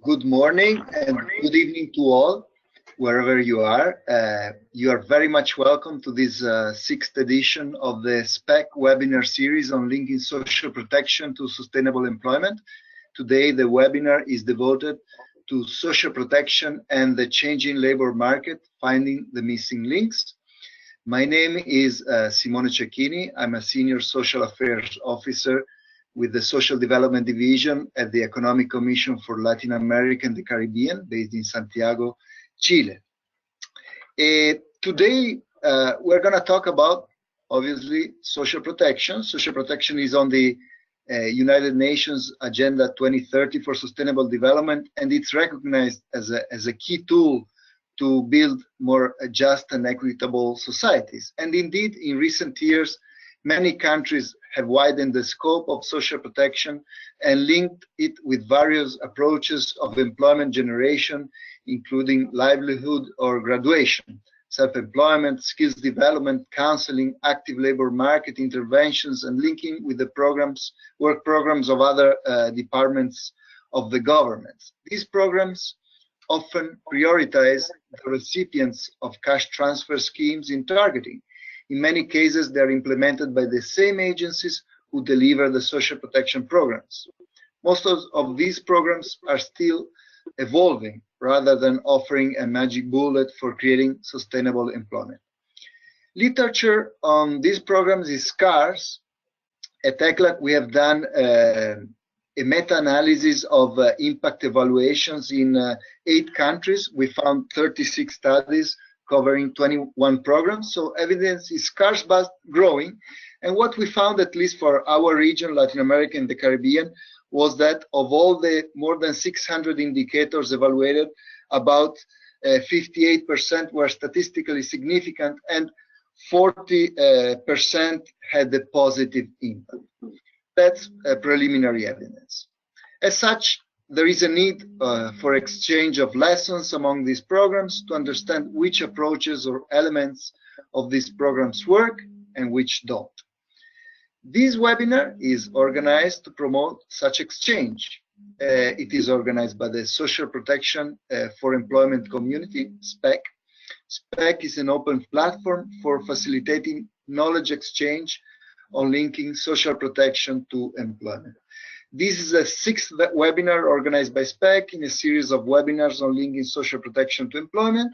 Good morning and good evening to all, wherever you are. You are very much welcome to this sixth edition of the SPEC webinar series on linking social protection to sustainable employment. Today, the webinar is devoted to social protection and the changing labor market, finding the missing links. My name is Simone Cecchini. I'm a Senior Social Affairs Officer with the Social Development Division at the Economic Commission for Latin America and the Caribbean, based in Santiago, Chile. Today, we're going to talk about, obviously, social protection. Social protection is on the United Nations Agenda 2030 for Sustainable Development, and it's recognized as a key tool to build more just and equitable societies. And indeed, in recent years, many countries have widened the scope of social protection and linked it with various approaches of employment generation, including livelihood or graduation, self-employment, skills development, counseling, active labor market interventions, and linking with the work programs of other departments of the government. These programs often prioritize the recipients of cash transfer schemes in targeting. In many cases, they are implemented by the same agencies who deliver the social protection programs. Most of these programs are still evolving rather than offering a magic bullet for creating sustainable employment. Literature on these programs is scarce. At ECLAC, we have done a meta-analysis of impact evaluations in 8 countries. We found 36 studies covering 21 programs, so evidence is scarce but growing. And what we found, at least for our region, Latin America and the Caribbean, was that of all the more than 600 indicators evaluated, about 58% were statistically significant and 40% had a positive impact. That's preliminary evidence. As such, there is a need for exchange of lessons among these programs to understand which approaches or elements of these programs work and which don't. This webinar is organized to promote such exchange. It is organized by the Social Protection for Employment Community, SPEC. SPEC is an open platform for facilitating knowledge exchange on linking social protection to employment. This is the 6th webinar organized by SPEC in a series of webinars on linking social protection to employment,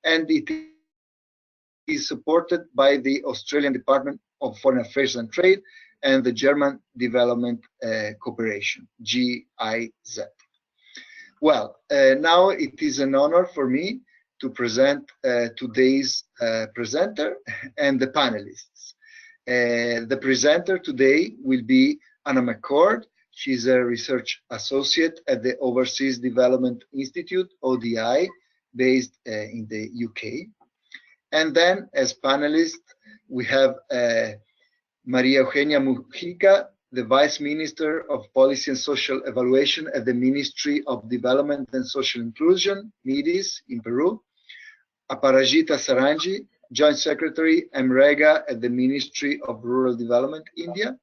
and it is supported by the Australian Department of Foreign Affairs and Trade and the German Development Cooperation, GIZ. Well, now it is an honor for me to present today's presenter and the panelists. The presenter today will be Anna McCord. She's a research associate at the Overseas Development Institute, ODI, based in the UK. And then, as panelists, we have Maria Eugenia Mujica, the Vice Minister of Policy and Social Evaluation at the Ministry of Development and Social Inclusion, MIDIS, in Peru. Aparajita Sarangi, Joint Secretary, MREGA at the Ministry of Rural Development, India.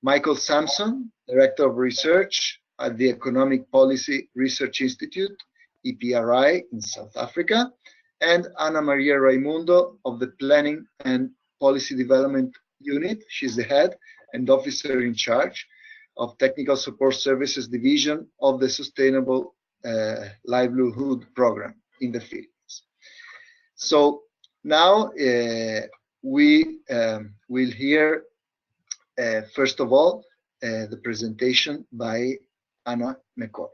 Michael Sampson, Director of Research at the Economic Policy Research Institute, EPRI, in South Africa, and Ana Maria Raimundo of the Planning and Policy Development Unit. She's the head and officer in charge of Technical Support Services Division of the Sustainable Livelihood Program in the Philippines. So now we will hear first of all, the presentation by Anna McCord.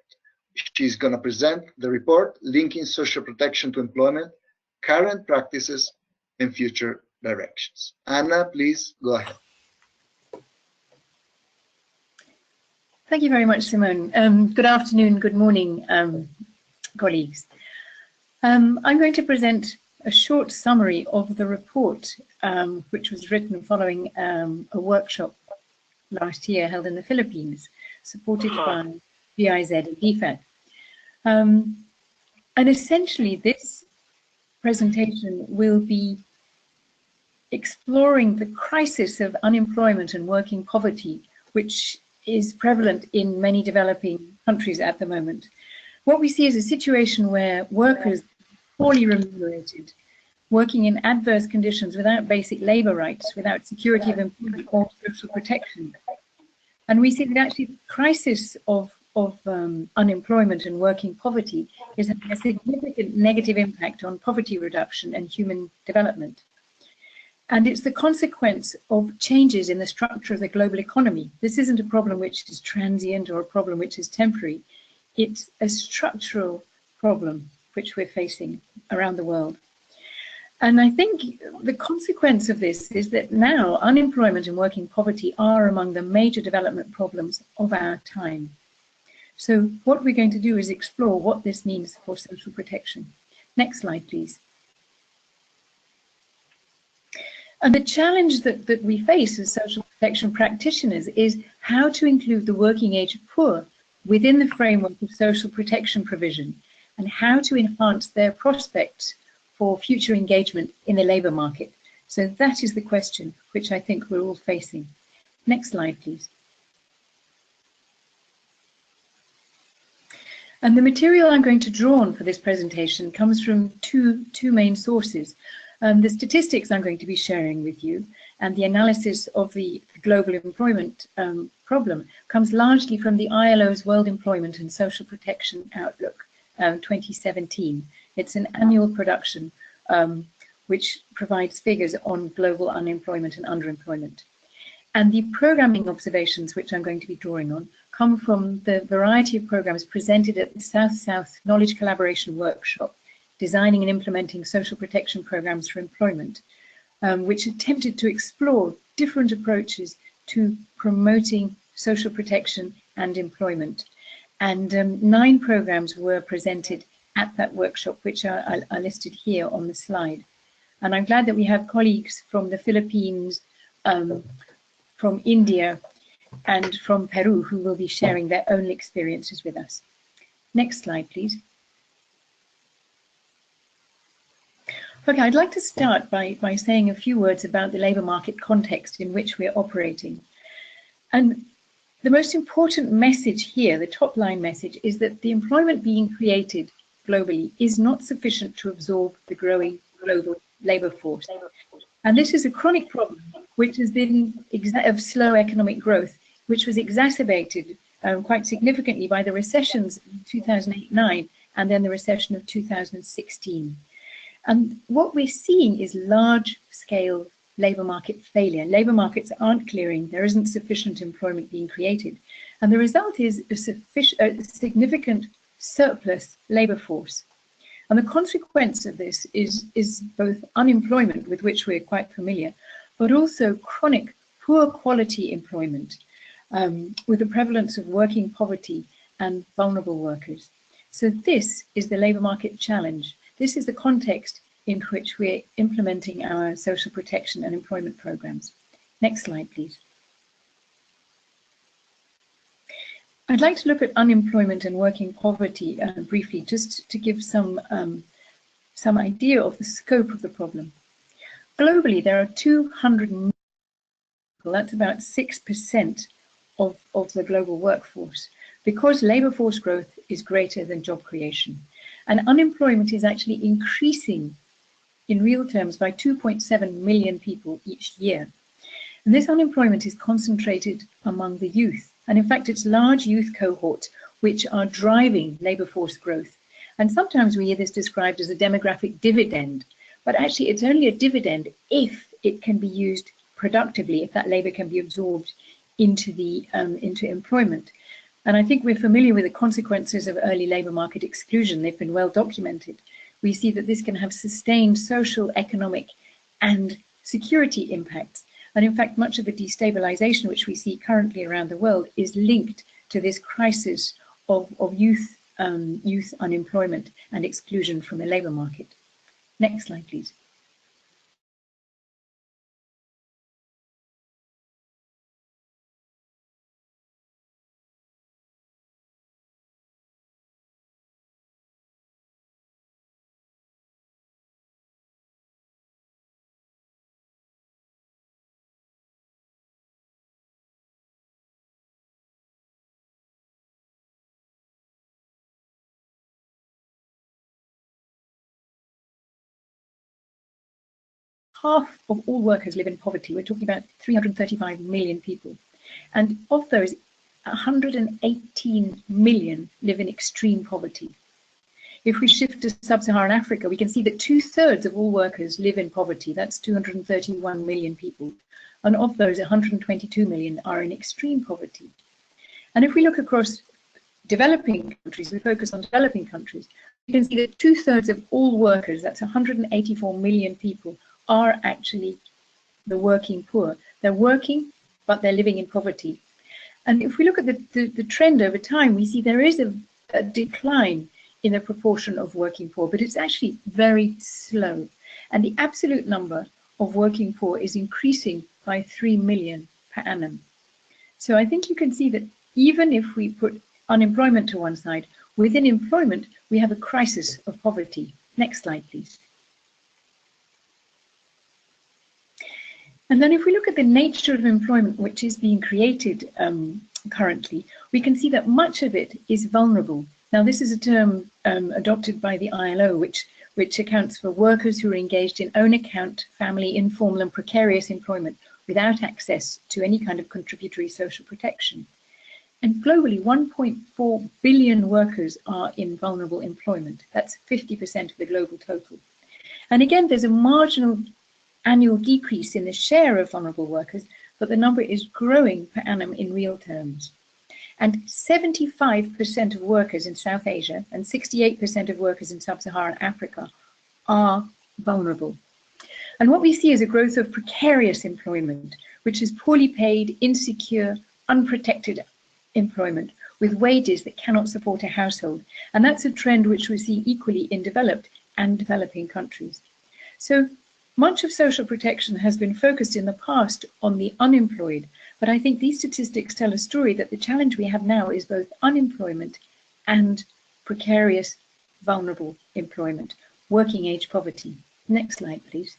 She's going to present the report, Linking Social Protection to Employment, Current Practices and Future Directions. Anna, please go ahead. Thank you very much, Simone. Good afternoon, good morning, colleagues. I'm going to present a short summary of the report, which was written following a workshop last year held in the Philippines, supported by GIZ and DFAT. And essentially, this presentation will be exploring the crisis of unemployment and working poverty, which is prevalent in many developing countries at the moment, What we see is a situation where workers, poorly remunerated, working in adverse conditions without basic labour rights, without security of employment or social protection. And we see that actually the crisis of unemployment and working poverty is having a significant negative impact on poverty reduction and human development. And it's the consequence of changes in the structure of the global economy. This isn't a problem which is transient or a problem which is temporary. It's a structural problem which we're facing around the world. And I think the consequence of this is that now unemployment and working poverty are among the major development problems of our time. So what we're going to do is explore what this means for social protection. Next slide, please. And the challenge that we face as social protection practitioners is how to include the working age poor within the framework of social protection provision and how to enhance their prospects for future engagement in the labour market. So that is the question which I think we're all facing. Next slide, please. And the material I'm going to draw on for this presentation comes from two main sources. The statistics I'm going to be sharing with you and the analysis of the global employment problem comes largely from the ILO's World Employment and Social Protection Outlook 2017. It's an annual production which provides figures on global unemployment and underemployment. And the programming observations which I'm going to be drawing on come from the variety of programs presented at the South-South Knowledge Collaboration Workshop, Designing and Implementing Social Protection Programs for Employment, which attempted to explore different approaches to promoting social protection and employment. And 9 programs were presented at that workshop, which are listed here on the slide. And I'm glad that we have colleagues from the Philippines, from India, and from Peru who will be sharing their own experiences with us. Next slide, please. Okay, I'd like to start by saying a few words about the labour market context in which we're operating. And the most important message here, the top line message, is that the employment being created globally is not sufficient to absorb the growing global labour force. And this is a chronic problem which has been of slow economic growth, which was exacerbated quite significantly by the recessions in 2008-9 and then the recession of 2016. And what we're seeing is large-scale labour market failure. Labour markets aren't clearing, there isn't sufficient employment being created. And the result is a significant surplus labour force. And the consequence of this is both unemployment, with which we're quite familiar, but also chronic poor quality employment, with the prevalence of working poverty and vulnerable workers. So this is the labour market challenge. This is the context in which we're implementing our social protection and employment programs. Next slide, please. I'd like to look at unemployment and working poverty briefly, just to give some idea of the scope of the problem. Globally, there are 200 million people, that's about 6% of the global workforce, because labour force growth is greater than job creation. And unemployment is actually increasing in real terms by 2.7 million people each year. And this unemployment is concentrated among the youth. And in fact, it's large youth cohorts which are driving labour force growth. And sometimes we hear this described as a demographic dividend, but actually it's only a dividend if it can be used productively, if that labour can be absorbed into employment. And I think we're familiar with the consequences of early labour market exclusion. They've been well documented. We see that this can have sustained social, economic, and security impacts. And in fact, much of the destabilization which we see currently around the world is linked to this crisis of youth unemployment and exclusion from the labour market. Next slide, please. half of all workers live in poverty. We're talking about 335 million people. And of those, 118 million live in extreme poverty. If we shift to sub-Saharan Africa, we can see that 2/3 of all workers live in poverty. That's 231 million people. And of those, 122 million are in extreme poverty. And if we look across developing countries, we focus on developing countries, you can see that 2/3 of all workers, that's 184 million people, are actually the working poor. They're working, but they're living in poverty. And if we look at the trend over time, we see there is a decline in the proportion of working poor, but it's actually very slow. And the absolute number of working poor is increasing by 3 million per annum. So I think you can see that even if we put unemployment to one side, within employment, we have a crisis of poverty. Next slide, please. And then if we look at the nature of employment which is being created currently, we can see that much of it is vulnerable. Now, this is a term adopted by the ILO, which accounts for workers who are engaged in own account, family, informal and precarious employment without access to any kind of contributory social protection. And globally, 1.4 billion workers are in vulnerable employment. That's 50% of the global total. And again, there's a marginal annual decrease in the share of vulnerable workers, but the number is growing per annum in real terms. And 75% of workers in South Asia and 68% of workers in sub-Saharan Africa are vulnerable. And what we see is a growth of precarious employment, which is poorly paid, insecure, unprotected employment with wages that cannot support a household. And that's a trend which we see equally in developed and developing countries. So much of social protection has been focused in the past on the unemployed, but I think these statistics tell a story that the challenge we have now is both unemployment and precarious, vulnerable employment, working age poverty. Next slide, please.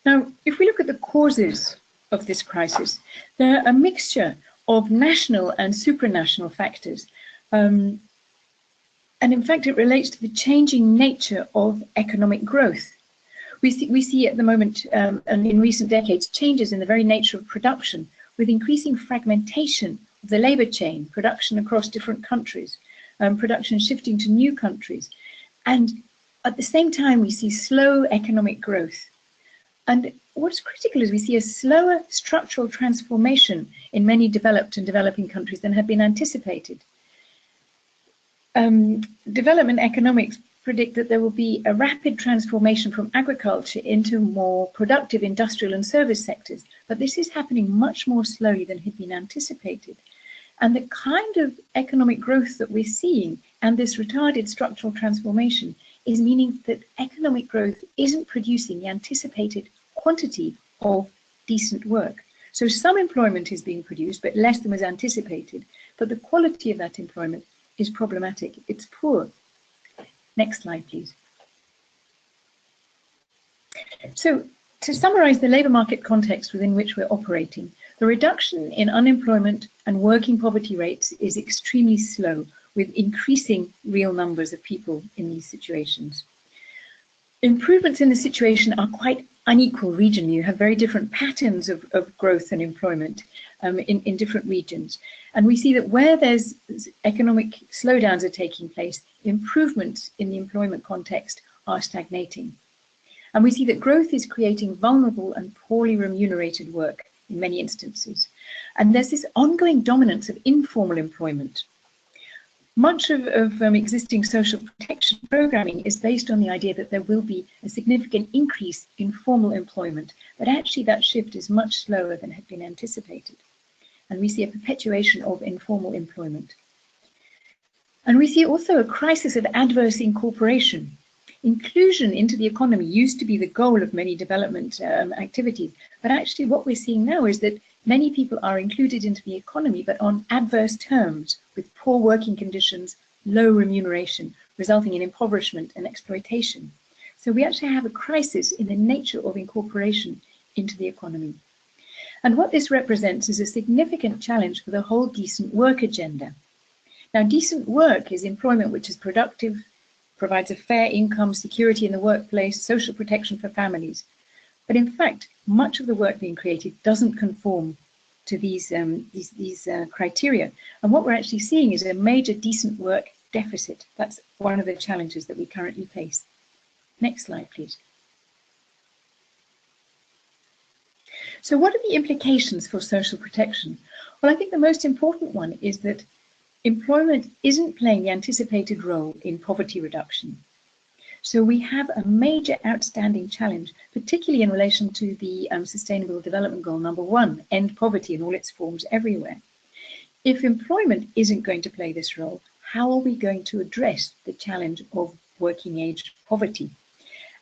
Now, if we look at the causes of this crisis, they're a mixture of national and supranational factors. And in fact, it relates to the changing nature of economic growth. We see at the moment, and in recent decades, changes in the very nature of production, with increasing fragmentation of the labor chain, production across different countries, production shifting to new countries. And at the same time, we see slow economic growth. And what's critical is we see a slower structural transformation in many developed and developing countries than had been anticipated. Development economics predict that there will be a rapid transformation from agriculture into more productive industrial and service sectors, but this is happening much more slowly than had been anticipated. And the kind of economic growth that we're seeing and this retarded structural transformation is meaning that economic growth isn't producing the anticipated quantity of decent work. So some employment is being produced, but less than was anticipated, but the quality of that employment is problematic. It's poor. Next slide, please. So to summarize the labour market context within which we're operating, the reduction in unemployment and working poverty rates is extremely slow, with increasing real numbers of people in these situations. Improvements in the situation are quite unequal regionally. You have very different patterns of growth and employment in different regions. And we see that where there's economic slowdowns are taking place, improvements in the employment context are stagnating. And we see that growth is creating vulnerable and poorly remunerated work in many instances. And there's this ongoing dominance of informal employment. Much of existing social protection programming is based on the idea that there will be a significant increase in formal employment, but actually that shift is much slower than had been anticipated. And we see a perpetuation of informal employment. And we see also a crisis of adverse incorporation. Inclusion into the economy used to be the goal of many development activities, but actually what we're seeing now is that many people are included into the economy, but on adverse terms, with poor working conditions, low remuneration, resulting in impoverishment and exploitation. So we actually have a crisis in the nature of incorporation into the economy. And what this represents is a significant challenge for the whole decent work agenda. Now, decent work is employment which is productive, provides a fair income, security in the workplace, social protection for families. But in fact, much of the work being created doesn't conform to these criteria. And what we're actually seeing is a major decent work deficit. That's one of the challenges that we currently face. Next slide, please. So what are the implications for social protection? Well, I think the most important one is that employment isn't playing the anticipated role in poverty reduction. So we have a major outstanding challenge, particularly in relation to the Sustainable Development Goal #1, end poverty in all its forms everywhere. If employment isn't going to play this role, how are we going to address the challenge of working age poverty?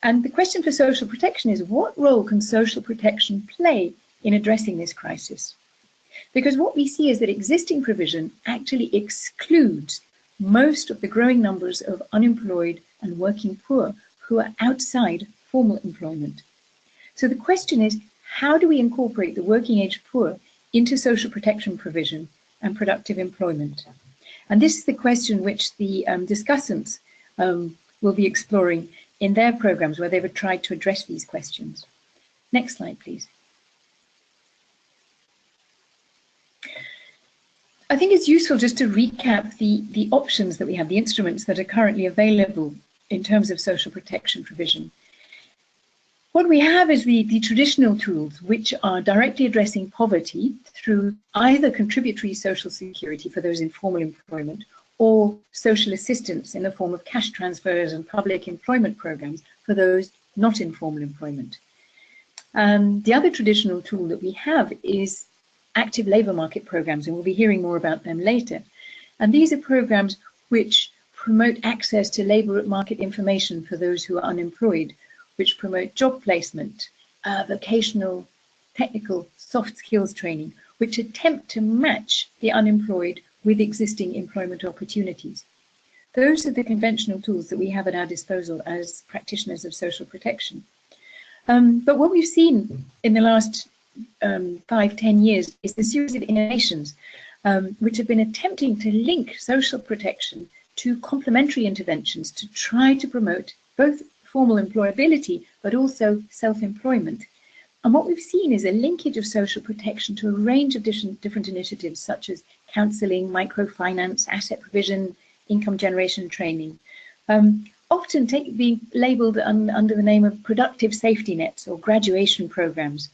And the question for social protection is, what role can social protection play in addressing this crisis? Because what we see is that existing provision actually excludes most of the growing numbers of unemployed and working poor who are outside formal employment. So the question is, how do we incorporate the working age poor into social protection provision and productive employment? And this is the question which the discussants will be exploring in their programs where they've tried to address these questions. Next slide, please. I think it's useful just to recap the options that we have, the instruments that are currently available in terms of social protection provision. What we have is the traditional tools, which are directly addressing poverty through either contributory social security for those in formal employment or social assistance in the form of cash transfers and public employment programs for those not in formal employment. The other traditional tool that we have is active labour market programs, and we'll be hearing more about them later. And these are programs which promote access to labour market information for those who are unemployed, which promote job placement, vocational, technical, soft skills training, which attempt to match the unemployed with existing employment opportunities. Those are the conventional tools that we have at our disposal as practitioners of social protection. But what we've seen in the last 5-10 years is the series of innovations which have been attempting to link social protection to complementary interventions to try to promote both formal employability but also self-employment. And what we've seen is a linkage of social protection to a range of different initiatives such as counselling, microfinance, asset provision, income generation training, often being labelled under the name of productive safety nets or graduation programs.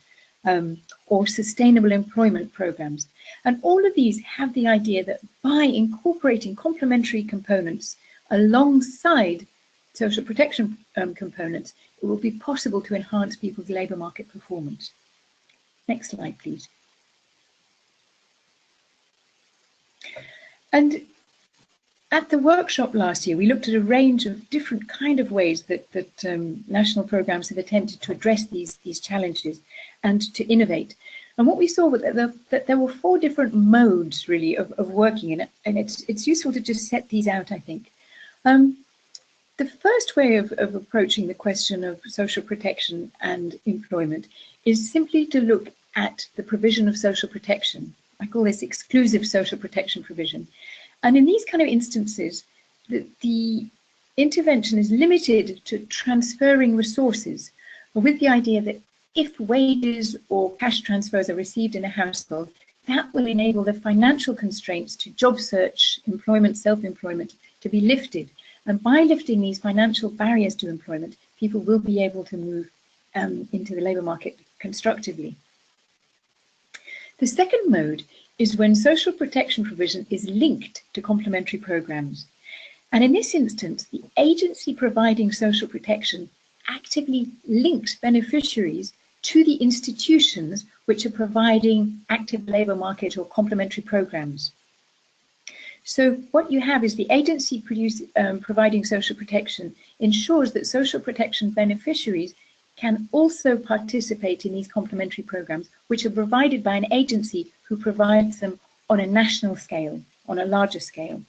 Or sustainable employment programs. And all of these have the idea that by incorporating complementary components alongside social protection components, it will be possible to enhance people's labour market performance. Next slide, please. And at the workshop last year, we looked at a range of different kind of ways that national programs have attempted to address these challenges and to innovate. And what we saw was that there were 4 different modes, really, of working in it. And it's useful to just set these out, I think. The first way of approaching the question of social protection and employment is simply to look at the provision of social protection. I call this exclusive social protection provision. And in these kind of instances, the intervention is limited to transferring resources, with the idea that if wages or cash transfers are received in a household, that will enable the financial constraints to job search, employment, self-employment to be lifted. And by lifting these financial barriers to employment, people will be able to move into the labour market constructively. The second mode is when social protection provision is linked to complementary programs. And in this instance, the agency providing social protection actively links beneficiaries to the institutions which are providing active labour market or complementary programs. So what you have is the agency providing social protection ensures that social protection beneficiaries can also participate in these complementary programs, which are provided by an agency who provides them on a national scale, on a larger scale.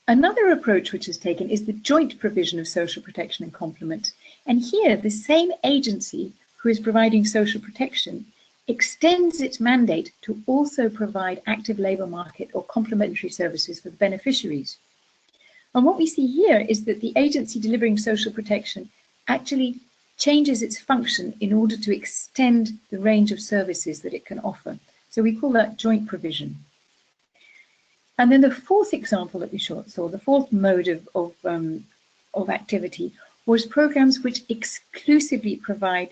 Another approach which is taken is the joint provision of social protection and complement. And here, the same agency who is providing social protection extends its mandate to also provide active labour market or complementary services for the beneficiaries. And what we see here is that the agency delivering social protection actually changes its function in order to extend the range of services that it can offer. So we call that joint provision. And then the fourth example that we saw, the fourth mode of activity, was programs which exclusively provide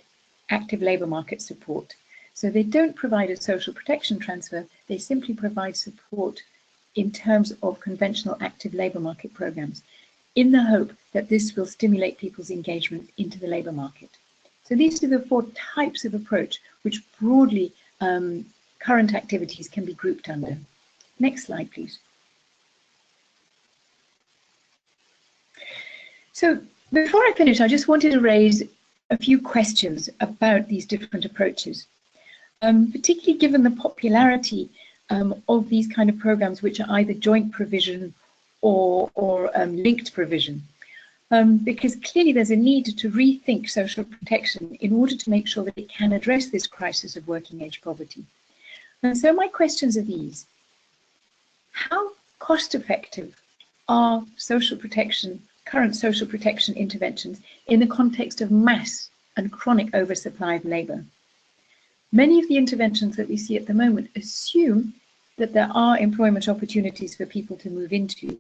active labour market support. So they don't provide a social protection transfer, they simply provide support in terms of conventional active labour market programs, in the hope that this will stimulate people's engagement into the labour market. So these are the four types of approach which broadly current activities can be grouped under. Next slide, please. So before I finish, I just wanted to raise a few questions about these different approaches, particularly given the popularity of these kind of programs, which are either joint provision or linked provision. Because clearly there's a need to rethink social protection in order to make sure that it can address this crisis of working age poverty. And so my questions are these. How cost effective are current social protection interventions in the context of mass and chronic oversupply of labour? Many of the interventions that we see at the moment assume that there are employment opportunities for people to move into,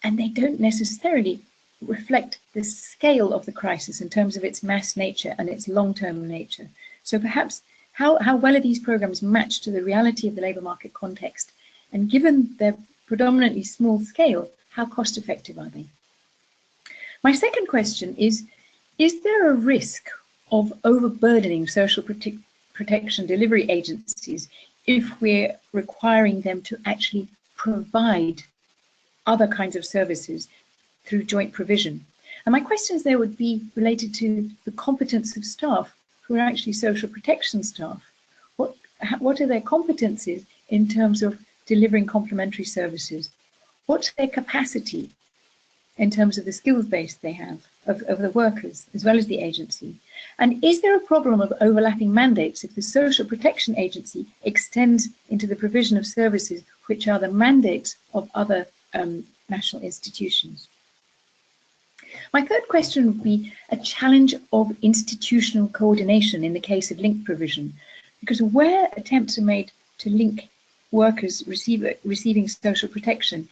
and they don't necessarily reflect the scale of the crisis in terms of its mass nature and its long-term nature. So perhaps how well are these programs matched to the reality of the labour market context? And given their predominantly small scale, how cost effective are they? My second question is there a risk of overburdening social protection delivery agencies if we're requiring them to actually provide other kinds of services through joint provision? And my questions there would be related to the competence of staff who are actually social protection staff. What are their competencies in terms of delivering complementary services? What's their capacity in terms of the skills base they have of the workers as well as the agency? And is there a problem of overlapping mandates if the social protection agency extends into the provision of services which are the mandates of other national institutions? My third question would be a challenge of institutional coordination in the case of linked provision, because where attempts are made to link workers receiving social protection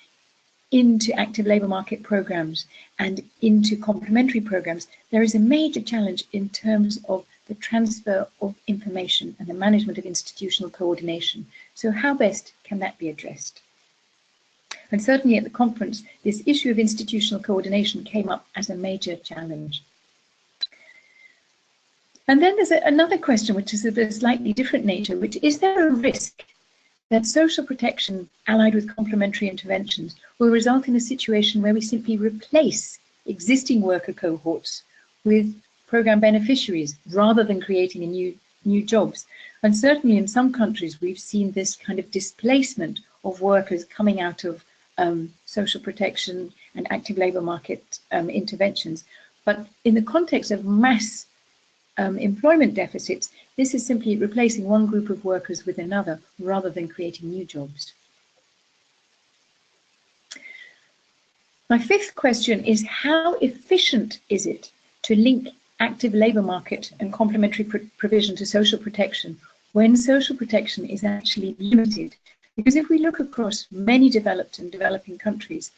into active labour market programs and into complementary programs, there is a major challenge in terms of the transfer of information and the management of institutional coordination. So how best can that be addressed? And certainly at the conference, this issue of institutional coordination came up as a major challenge. And then there's another question, which is of a slightly different nature, which is there a risk that social protection allied with complementary interventions will result in a situation where we simply replace existing worker cohorts with program beneficiaries rather than creating new jobs? And certainly in some countries, we've seen this kind of displacement of workers coming out of social protection and active labour market interventions. But in the context of mass employment deficits, this is simply replacing one group of workers with another rather than creating new jobs. My fifth question is how efficient is it to link active labour market and complementary provision to social protection when social protection is actually limited? Because if we look across many developed and developing countries,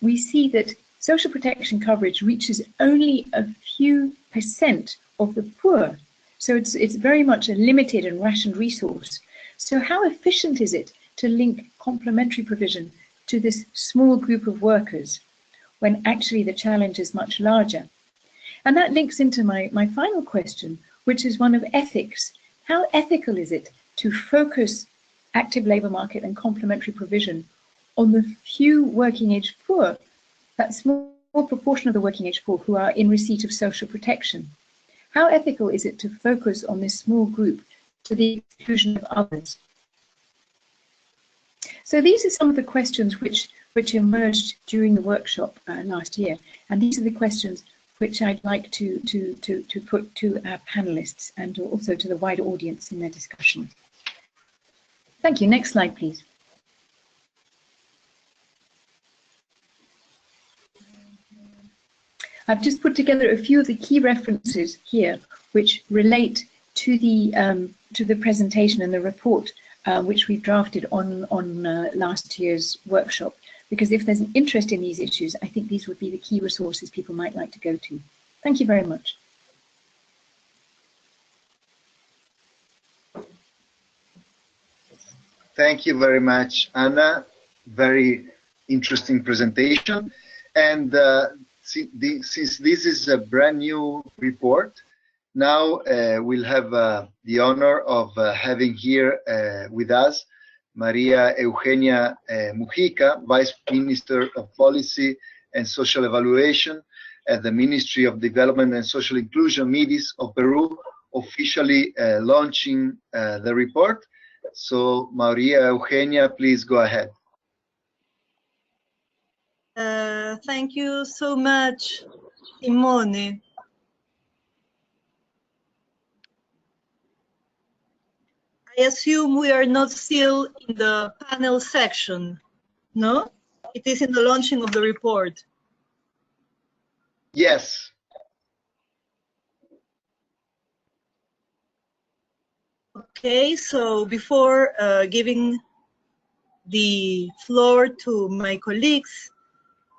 we see that social protection coverage reaches only a few % of the poor. So it's very much a limited and rationed resource. So how efficient is it to link complementary provision to this small group of workers when actually the challenge is much larger? And that links into my final question, which is one of ethics. How ethical is it to focus active labour market and complementary provision on the few working age poor, that small proportion of the working age poor who are in receipt of social protection? How ethical is it to focus on this small group to the exclusion of others? So these are some of the questions which emerged during the workshop last year, and these are the questions which I'd like to put to our panelists and also to the wider audience in their discussion. Thank you. Next slide, please. I've just put together a few of the key references here which relate to the presentation and the report which we drafted on last year's workshop, because if there's an interest in these issues, I think these would be the key resources people might like to go to. Thank you very much. Thank you very much, Anna. Very interesting presentation. And since this is a brand new report, now we'll have the honor of having here with us Maria Eugenia Mujica, Vice Minister of Policy and Social Evaluation at the Ministry of Development and Social Inclusion, MIDIS of Peru, officially launching the report. So Maria Eugenia, please go ahead. Thank you so much, Simone. I assume we are not still in the panel section, no? It is in the launching of the report. Yes. Okay, so before giving the floor to my colleagues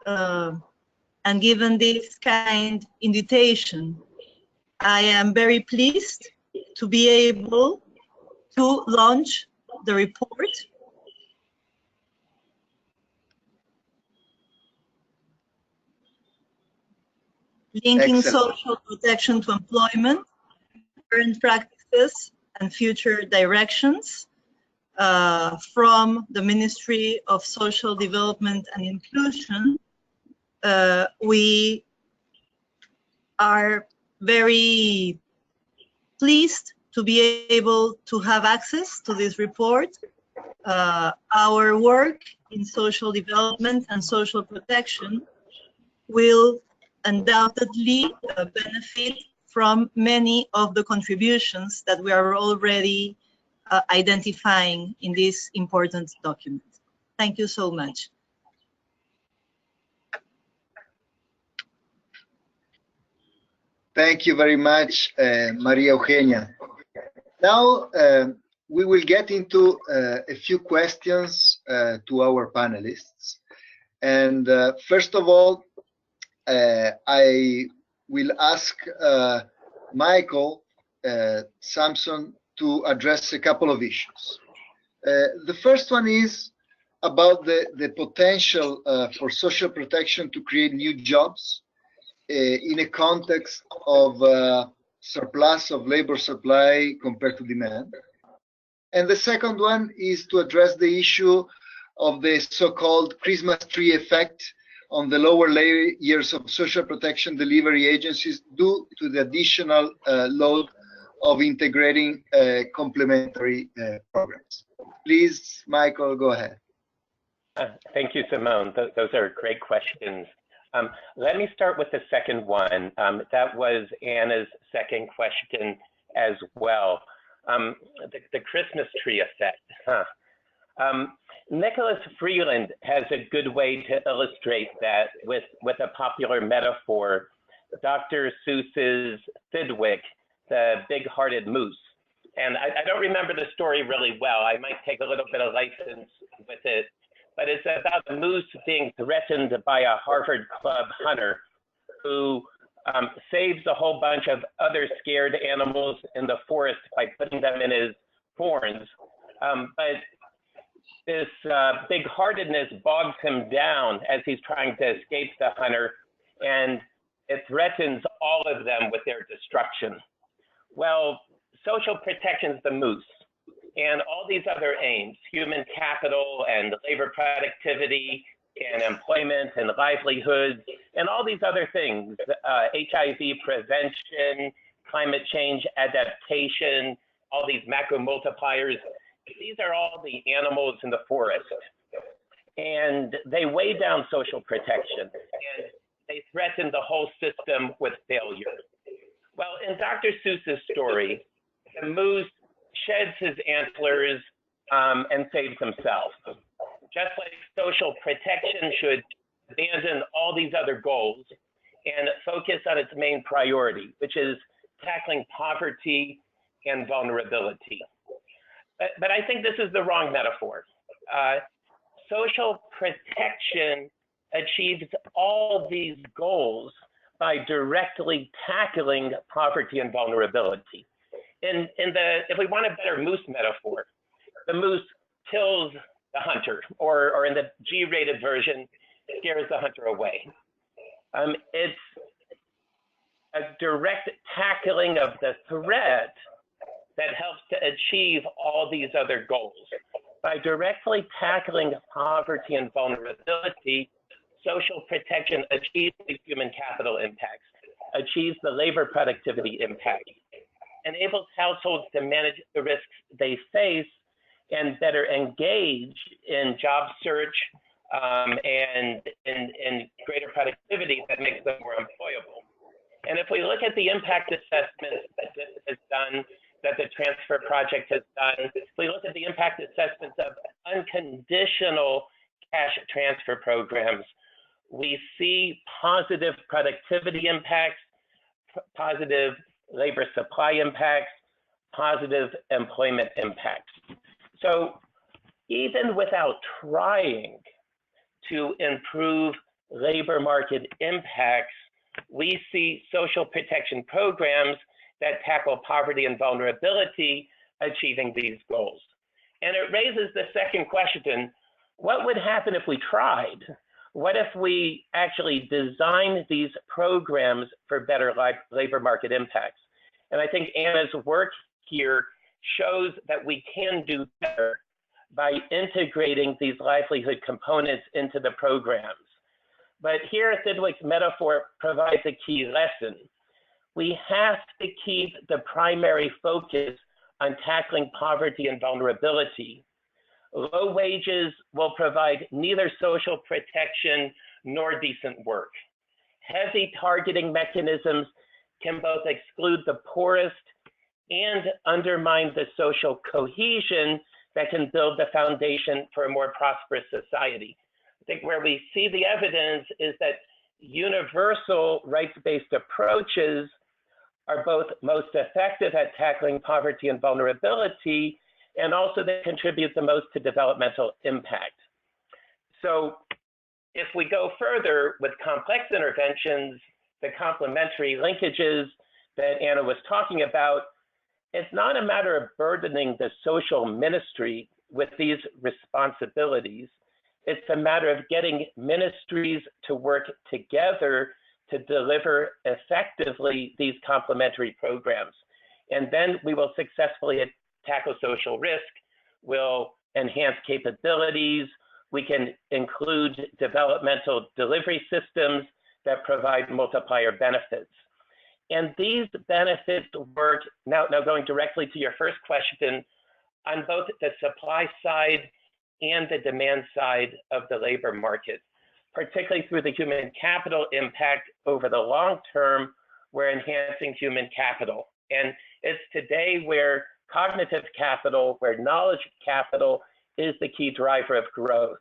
and given this kind invitation, I am very pleased to be able to launch the report. Linking Excellent. social protection to employment, current practices, and future directions from the Ministry of Social Development and Inclusion. We are very pleased to be able to have access to this report. Our work in social development and social protection will undoubtedly benefit from many of the contributions that we are already identifying in this important document. Thank you so much. Thank you very much, Maria Eugenia. Now we will get into a few questions to our panelists. And first of all, I will ask Michael Sampson to address a couple of issues. The first one is about the potential for social protection to create new jobs in a context of surplus of labor supply compared to demand. And the second one is to address the issue of the so-called Christmas tree effect on the lower layers of social protection delivery agencies due to the additional load of integrating complementary programs. Please, Michael, go ahead. Thank you, Simone. Those are great questions. Let me start with the second one. That was Anna's second question as well. The Christmas tree effect. Nicholas Freeland has a good way to illustrate that with a popular metaphor. Dr. Seuss's Sidwick, the big-hearted moose. And I don't remember the story really well. I might take a little bit of license with it. But it's about a moose being threatened by a Harvard Club hunter who saves a whole bunch of other scared animals in the forest by putting them in his horns. But this big-heartedness bogs him down as he's trying to escape the hunter, and it threatens all of them with their destruction. Well, social protection's the moose, and all these other aims, human capital and labor productivity and employment and livelihoods, and all these other things, HIV prevention, climate change adaptation, all these macro multipliers, these are all the animals in the forest. And they weigh down social protection, and they threaten the whole system with failure. Well, in Dr. Seuss's story, the moose sheds his antlers and saves himself. Just like social protection should abandon all these other goals and focus on its main priority, which is tackling poverty and vulnerability. But I think this is the wrong metaphor. Social protection achieves all these goals by directly tackling poverty and vulnerability. If we want a better moose metaphor, the moose kills the hunter, or in the G-rated version, scares the hunter away. It's a direct tackling of the threat that helps to achieve all these other goals. By directly tackling poverty and vulnerability, social protection achieves the human capital impacts, achieves the labor productivity impact, enables households to manage the risks they face and better engage in job search and in greater productivity that makes them more employable. And if we look at the impact assessments that this has done, that the Transfer Project has done, if we look at the impact assessments of unconditional cash transfer programs, we see positive productivity impacts, positive labor supply impacts, positive employment impacts. So even without trying to improve labor market impacts, we see social protection programs that tackle poverty and vulnerability achieving these goals. And it raises the second question, what would happen if we tried? What if we actually design these programs for better labor market impacts? And I think Anna's work here shows that we can do better by integrating these livelihood components into the programs. But here, Thidwick's metaphor provides a key lesson. We have to keep the primary focus on tackling poverty and vulnerability. Low wages will provide neither social protection nor decent work. Heavy targeting mechanisms can both exclude the poorest and undermine the social cohesion that can build the foundation for a more prosperous society. I think where we see the evidence is that universal rights-based approaches are both most effective at tackling poverty and vulnerability, and also they contribute the most to developmental impact. So if we go further with complex interventions, the complementary linkages that Anna was talking about, it's not a matter of burdening the social ministry with these responsibilities. It's a matter of getting ministries to work together to deliver effectively these complementary programs. And then we will successfully tackle social risk, we'll enhance capabilities, we can include developmental delivery systems that provide multiplier benefits. And these benefits work, now going directly to your first question, on both the supply side and the demand side of the labor market, particularly through the human capital impact over the long term. We're enhancing human capital. And it's today where cognitive capital, where knowledge capital is the key driver of growth.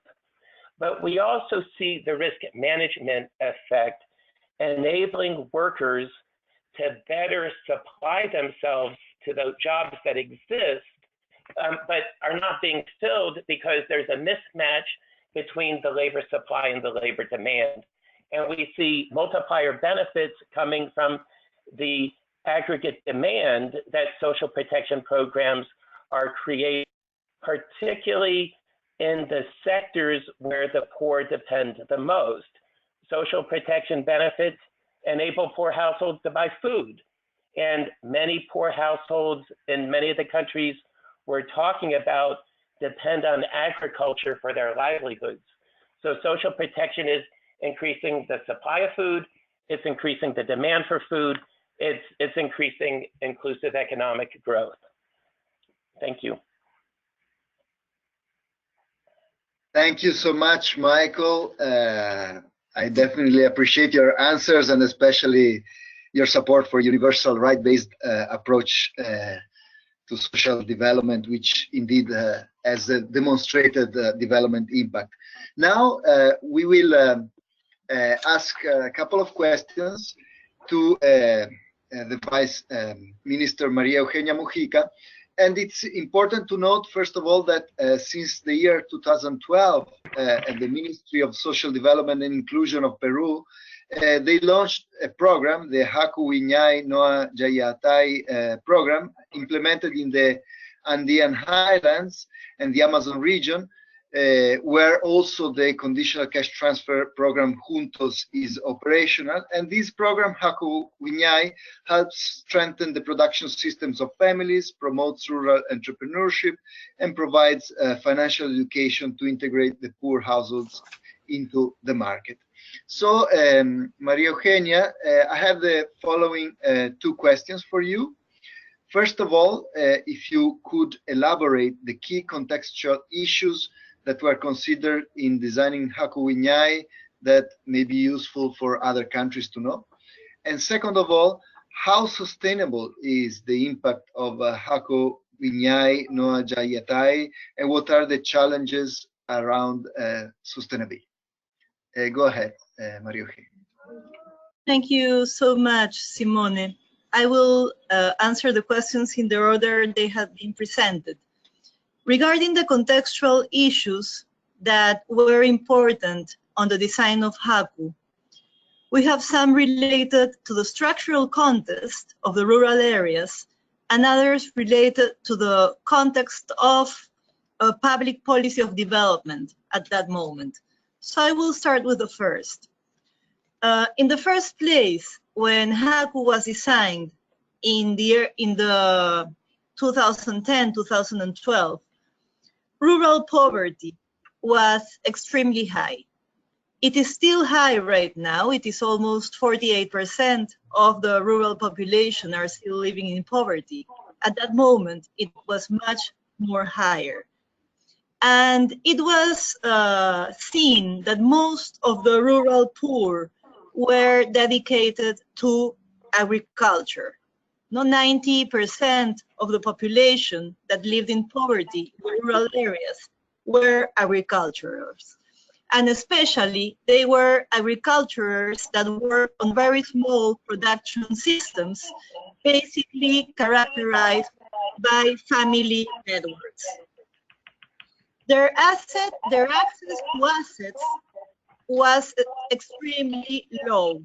But we also see the risk management effect, enabling workers to better supply themselves to those jobs that exist, but are not being filled because there's a mismatch between the labor supply and the labor demand. And we see multiplier benefits coming from the aggregate demand that social protection programs are creating, particularly in the sectors where the poor depend the most. Social protection benefits enable poor households to buy food. And many poor households in many of the countries we're talking about depend on agriculture for their livelihoods. So social protection is increasing the supply of food, it's increasing the demand for food, it's increasing inclusive economic growth. Thank you. Thank you so much, Michael. I definitely appreciate your answers and especially your support for universal right-based approach to social development, which indeed has a demonstrated development impact. Now we will ask a couple of questions to the Vice Minister Maria Eugenia Mujica. And it's important to note, first of all, that since the year 2012, at the Ministry of Social Development and Inclusion of Peru, they launched a program, the Haku Wiñay Noa Yayatai program, implemented in the Andean Highlands and the Amazon region, where also the conditional cash transfer program Juntos is operational. And this program, Haku Wiñay, helps strengthen the production systems of families, promotes rural entrepreneurship, and provides financial education to integrate the poor households into the market. So, Maria Eugenia, I have the following two questions for you. First of all, if you could elaborate the key contextual issues that were considered in designing Haku Wiñay that may be useful for other countries to know. And second of all, how sustainable is the impact of Haku Wiñay Noa Yayatai, and what are the challenges around sustainability? Go ahead, Maria Eugenia. Thank you so much, Simone. I will answer the questions in the order they have been presented. Regarding the contextual issues that were important on the design of Haku, we have some related to the structural context of the rural areas and others related to the context of a public policy of development at that moment. So I will start with the first. In the first place, when Haku was designed in the 2010-2012, rural poverty was extremely high. It is still high right now. It is almost 48% of the rural population are still living in poverty. At that moment, it was much more higher. And it was seen that most of the rural poor were dedicated to agriculture. No, 90% of the population that lived in poverty in rural areas were agriculturers. And especially, they were agriculturers that worked on very small production systems, basically characterized by family networks. Their access to assets was extremely low,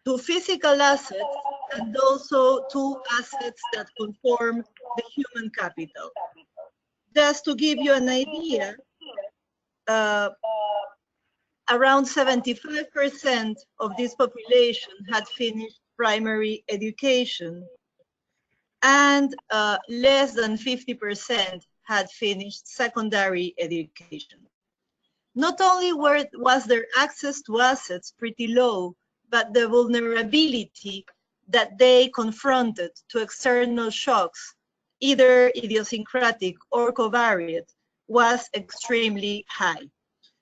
to physical assets and also to assets that conform the human capital. Just to give you an idea, around 75% of this population had finished primary education, and less than 50% had finished secondary education. Not only was their access to assets pretty low, but the vulnerability that they confronted to external shocks, either idiosyncratic or covariate, was extremely high.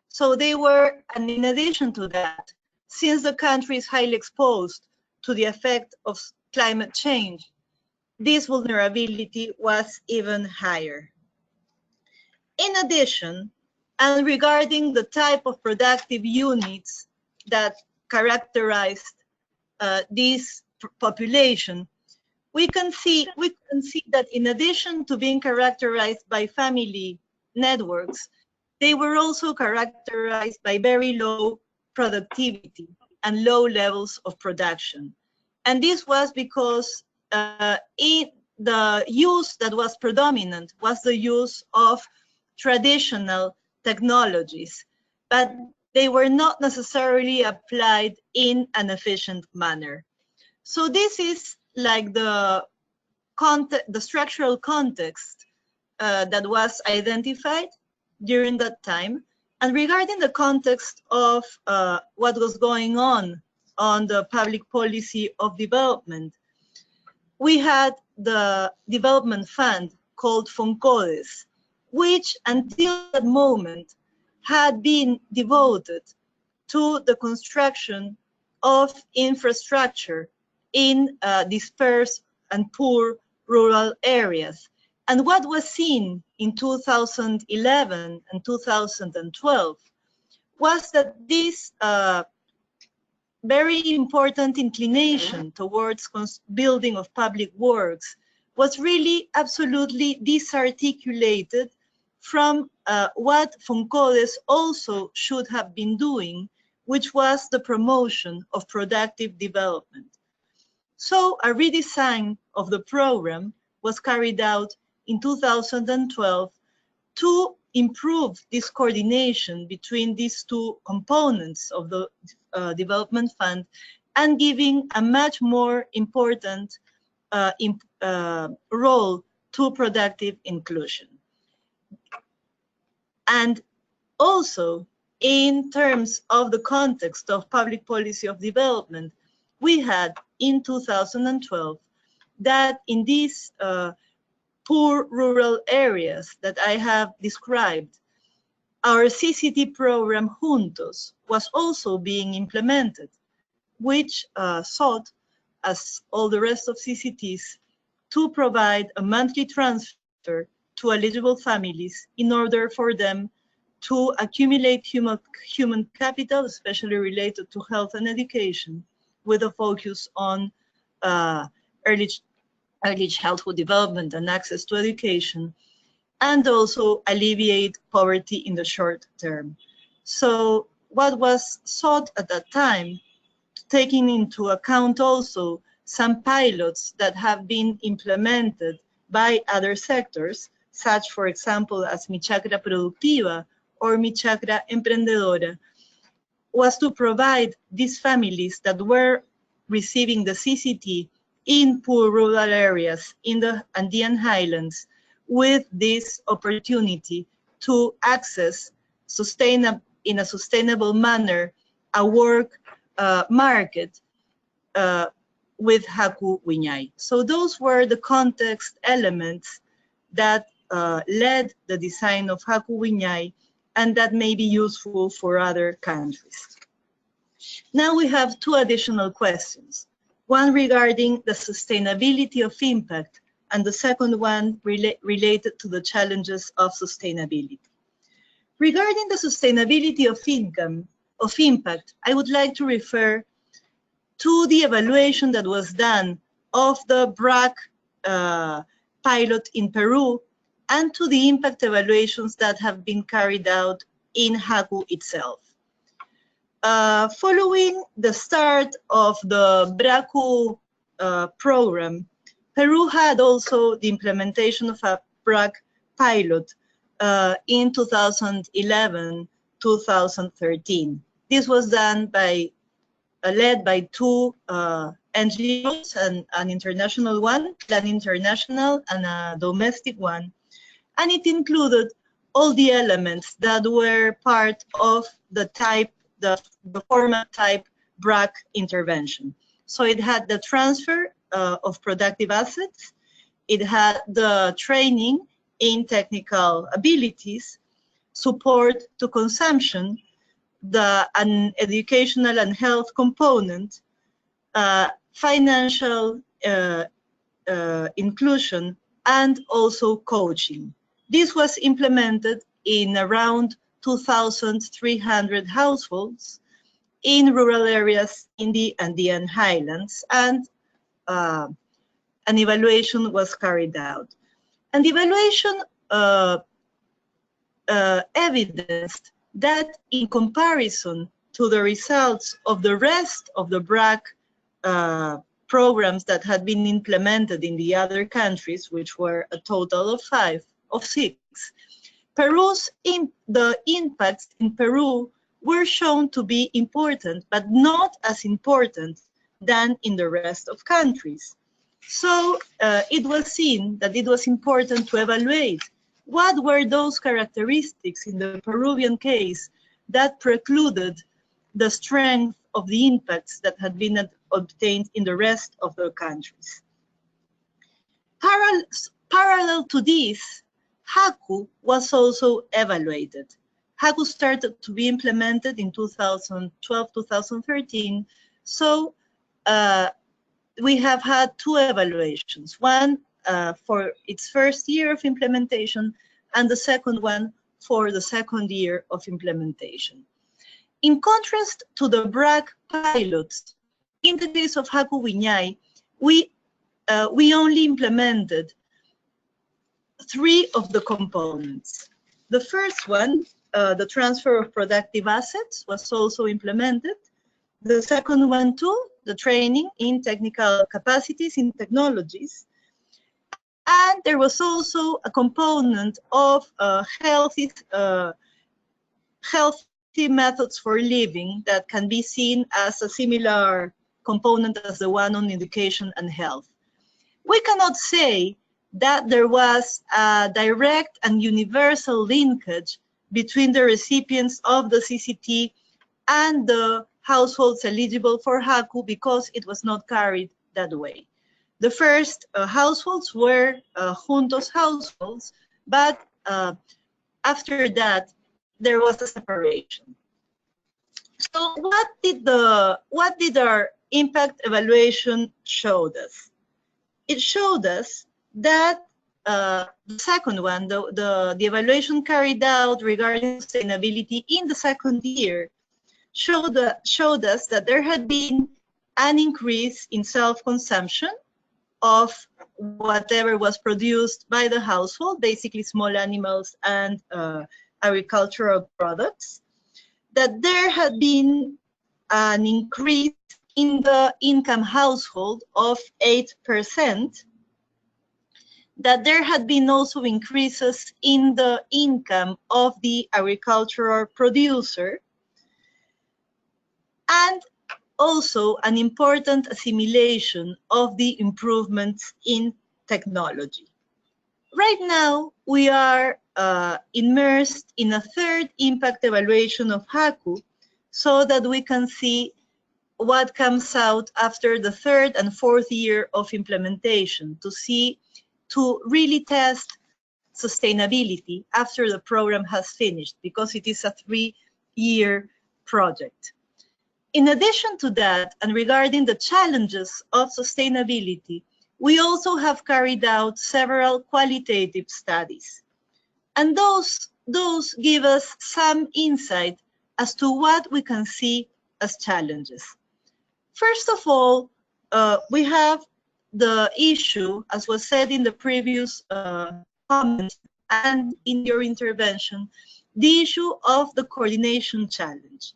So they were, and in addition to that, since the country is highly exposed to the effect of climate change, this vulnerability was even higher. In addition, and regarding the type of productive units that characterized this population, we can see that in addition to being characterized by family networks, they were also characterized by very low productivity and low levels of production. And this was because the use that was predominant was the use of traditional technologies, but they were not necessarily applied in an efficient manner. So this is like the structural context that was identified during that time. And regarding the context of what was going on the public policy of development, we had the development fund called FONCODES, which until that moment had been devoted to the construction of infrastructure in dispersed and poor rural areas. And what was seen in 2011 and 2012 was that this very important inclination towards building of public works was really absolutely disarticulated from what FONCODES also should have been doing, which was the promotion of productive development. So a redesign of the program was carried out in 2012 to improve this coordination between these two components of the development fund and giving a much more important role to productive inclusion. And also, in terms of the context of public policy of development, we had in 2012 that in these poor rural areas that I have described, our CCT program Juntos was also being implemented, which sought, as all the rest of CCTs, to provide a monthly transfer to eligible families in order for them to accumulate human capital, especially related to health and education, with a focus on early childhood development and access to education, and also alleviate poverty in the short term. So what was sought at that time, taking into account also some pilots that have been implemented by other sectors, such, for example, as Mi Chacra Productiva or Mi Chacra Emprendedora, was to provide these families that were receiving the CCT in poor rural areas in the Andean highlands with this opportunity to access in a sustainable manner a work market with Haku Wiñay. So those were the context elements that led the design of Haku Wiñay and that may be useful for other countries. Now we have two additional questions. One regarding the sustainability of impact, and the second one related to the challenges of sustainability. Regarding the sustainability of impact, I would like to refer to the evaluation that was done of the BRAC pilot in Peru and to the impact evaluations that have been carried out in Haku itself. Following the start of the BRACU program, Peru had also the implementation of a BRAC pilot in 2011-2013. This was done by, led by two NGOs, an international one, Plan International, and a domestic one. And it included all the elements that were part of the type, the format type BRAC intervention. So it had the transfer of productive assets, it had the training in technical abilities, support to consumption, an educational and health component, financial inclusion, and also coaching. This was implemented in around 2,300 households in rural areas in the Andean highlands, and an evaluation was carried out. And the evaluation evidenced that in comparison to the results of the rest of the BRAC programs that had been implemented in the other countries, which were a total of six, the impacts in Peru were shown to be important, but not as important than in the rest of countries. So it was seen that it was important to evaluate what were those characteristics in the Peruvian case that precluded the strength of the impacts that had been obtained in the rest of the countries. Parallel to this, Haku was also evaluated. Haku started to be implemented in 2012-2013, so we have had two evaluations, one for its first year of implementation and the second one for the second year of implementation. In contrast to the BRAC pilots, in the case of Haku Wiñay, we only implemented 3 of the components. The first one, the transfer of productive assets, was also implemented. The second one too, the training in technical capacities in technologies. And there was also a component of healthy methods for living that can be seen as a similar component as the one on education and health. We cannot say that there was a direct and universal linkage between the recipients of the CCT and the households eligible for Haku, because it was not carried that way. The first households were Juntos households, but after that, there was a separation. So what did our impact evaluation show us? It showed us that the second one, the evaluation carried out regarding sustainability in the second year, showed us that there had been an increase in self-consumption of whatever was produced by the household, basically small animals and agricultural products, that there had been an increase in the income household of 8%, that there had been also increases in the income of the agricultural producer, and also an important assimilation of the improvements in technology. Right now, we are immersed in a third impact evaluation of Haku, so that we can see what comes out after the third and fourth year of implementation, to really test sustainability after the program has finished, because it is a 3-year project. In addition to that, and regarding the challenges of sustainability, we also have carried out several qualitative studies. And those give us some insight as to what we can see as challenges. First of all, we have the issue, as was said in the previous comments and in your intervention, the issue of the coordination challenge.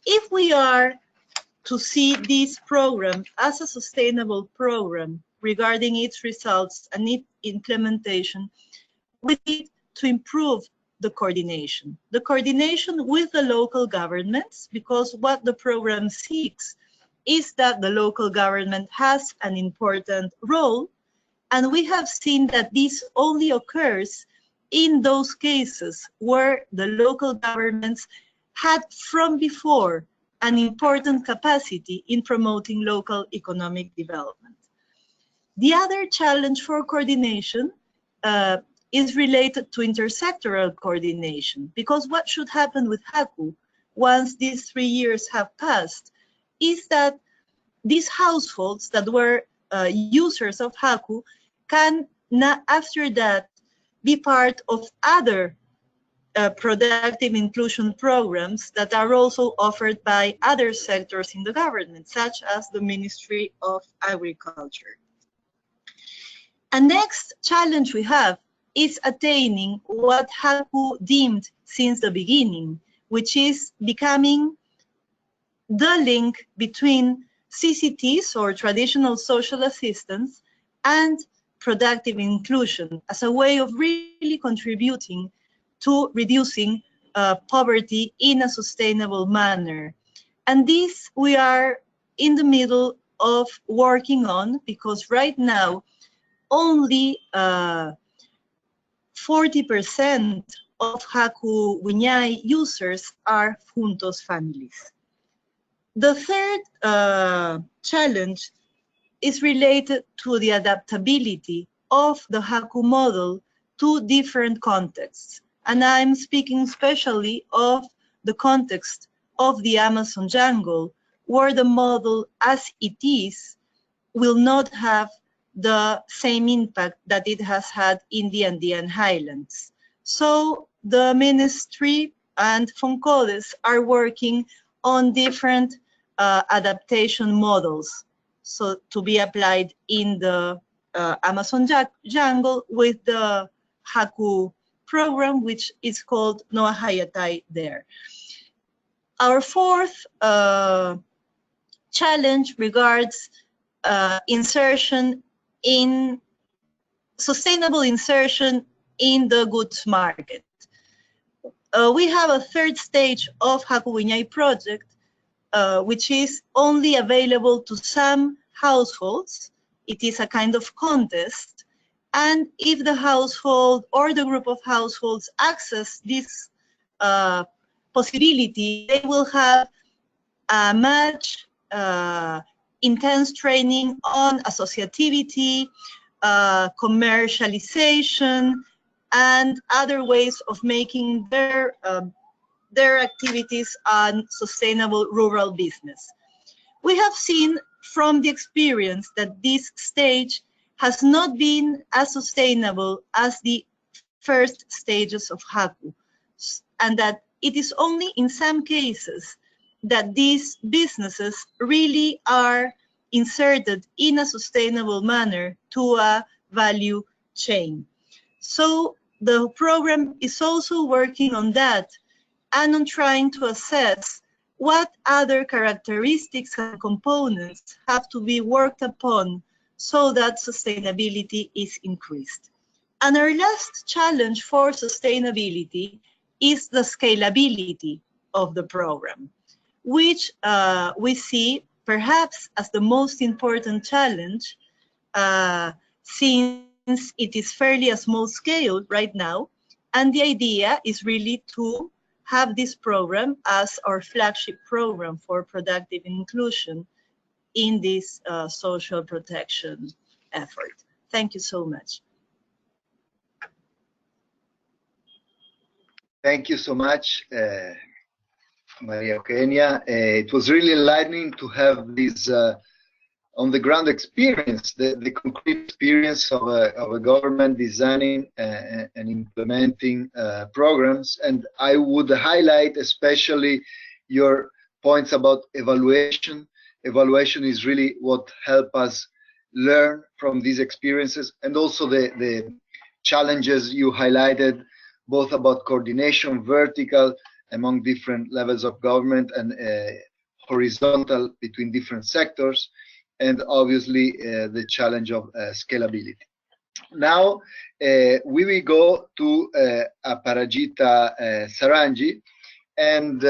If we are to see this program as a sustainable program regarding its results and its implementation, we need to improve the coordination with the local governments, because what the program seeks is that the local government has an important role, and we have seen that this only occurs in those cases where the local governments had from before an important capacity in promoting local economic development. The other challenge for coordination is related to intersectoral coordination, because what should happen with Haku once these 3 years have passed is that these households that were users of Haku can after that be part of other productive inclusion programs that are also offered by other sectors in the government, such as the Ministry of Agriculture. A next challenge we have is attaining what Haku deemed since the beginning, which is becoming the link between CCTs, or traditional social assistance, and productive inclusion as a way of really contributing to reducing poverty in a sustainable manner. And this we are in the middle of working on, because right now only 40% of Haku Wiñay users are Juntos families. The third challenge is related to the adaptability of the Haku model to different contexts. And I'm speaking especially of the context of the Amazon jungle, where the model as it is will not have the same impact that it has had in the Andean highlands. So the ministry and FONCODES are working on different adaptation models, so to be applied in the Amazon jungle with the Haku program, which is called Noa Hayatai there. Our fourth challenge regards sustainable insertion in the goods market. We have a third stage of Haku Wiñay project, which is only available to some households. It is a kind of contest. And if the household or the group of households access this possibility, they will have a much intense training on associativity, commercialization, and other ways of making their activities on sustainable rural business. We have seen from the experience that this stage has not been as sustainable as the first stages of Haku, and that it is only in some cases that these businesses really are inserted in a sustainable manner to a value chain. So the program is also working on that and on trying to assess what other characteristics and components have to be worked upon so that sustainability is increased. And our last challenge for sustainability is the scalability of the program, which we see perhaps as the most important challenge, since it is fairly a small scale right now. And the idea is really to have this program as our flagship program for productive inclusion in this social protection effort. Thank you so much. Thank you so much, Maria Eugenia. It was really enlightening to have this on-the-ground experience, the concrete experience of a government designing and implementing programs. And I would highlight especially your points about evaluation. Evaluation is really what helps us learn from these experiences, and also the challenges you highlighted, both about coordination, vertical, among different levels of government, and horizontal between different sectors, and obviously the challenge of scalability. Now we will go to Aparajita Sarangi, and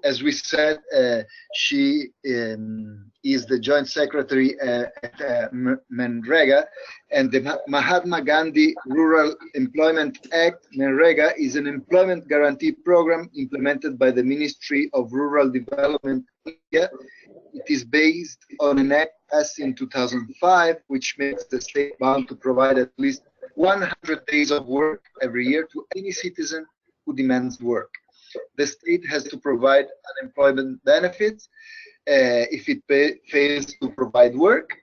as we said, she is the Joint Secretary at MNREGA, and the Mahatma Gandhi Rural Employment Act. MNREGA is an employment guarantee program implemented by the Ministry of Rural Development in India. It is based on an act passed in 2005, which makes the state bound to provide at least 100 days of work every year to any citizen who demands work. The state has to provide unemployment benefits if it fails to provide work.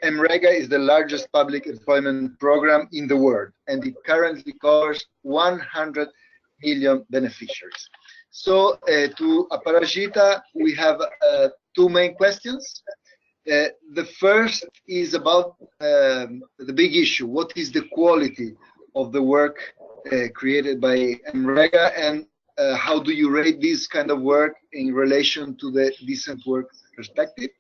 MNREGA is the largest public employment program in the world, and it currently covers 100 million beneficiaries. So to Aparajita, we have two main questions. The first is about the big issue. What is the quality of the work created by MNREGA, and how do you rate this kind of work in relation to the decent work perspective?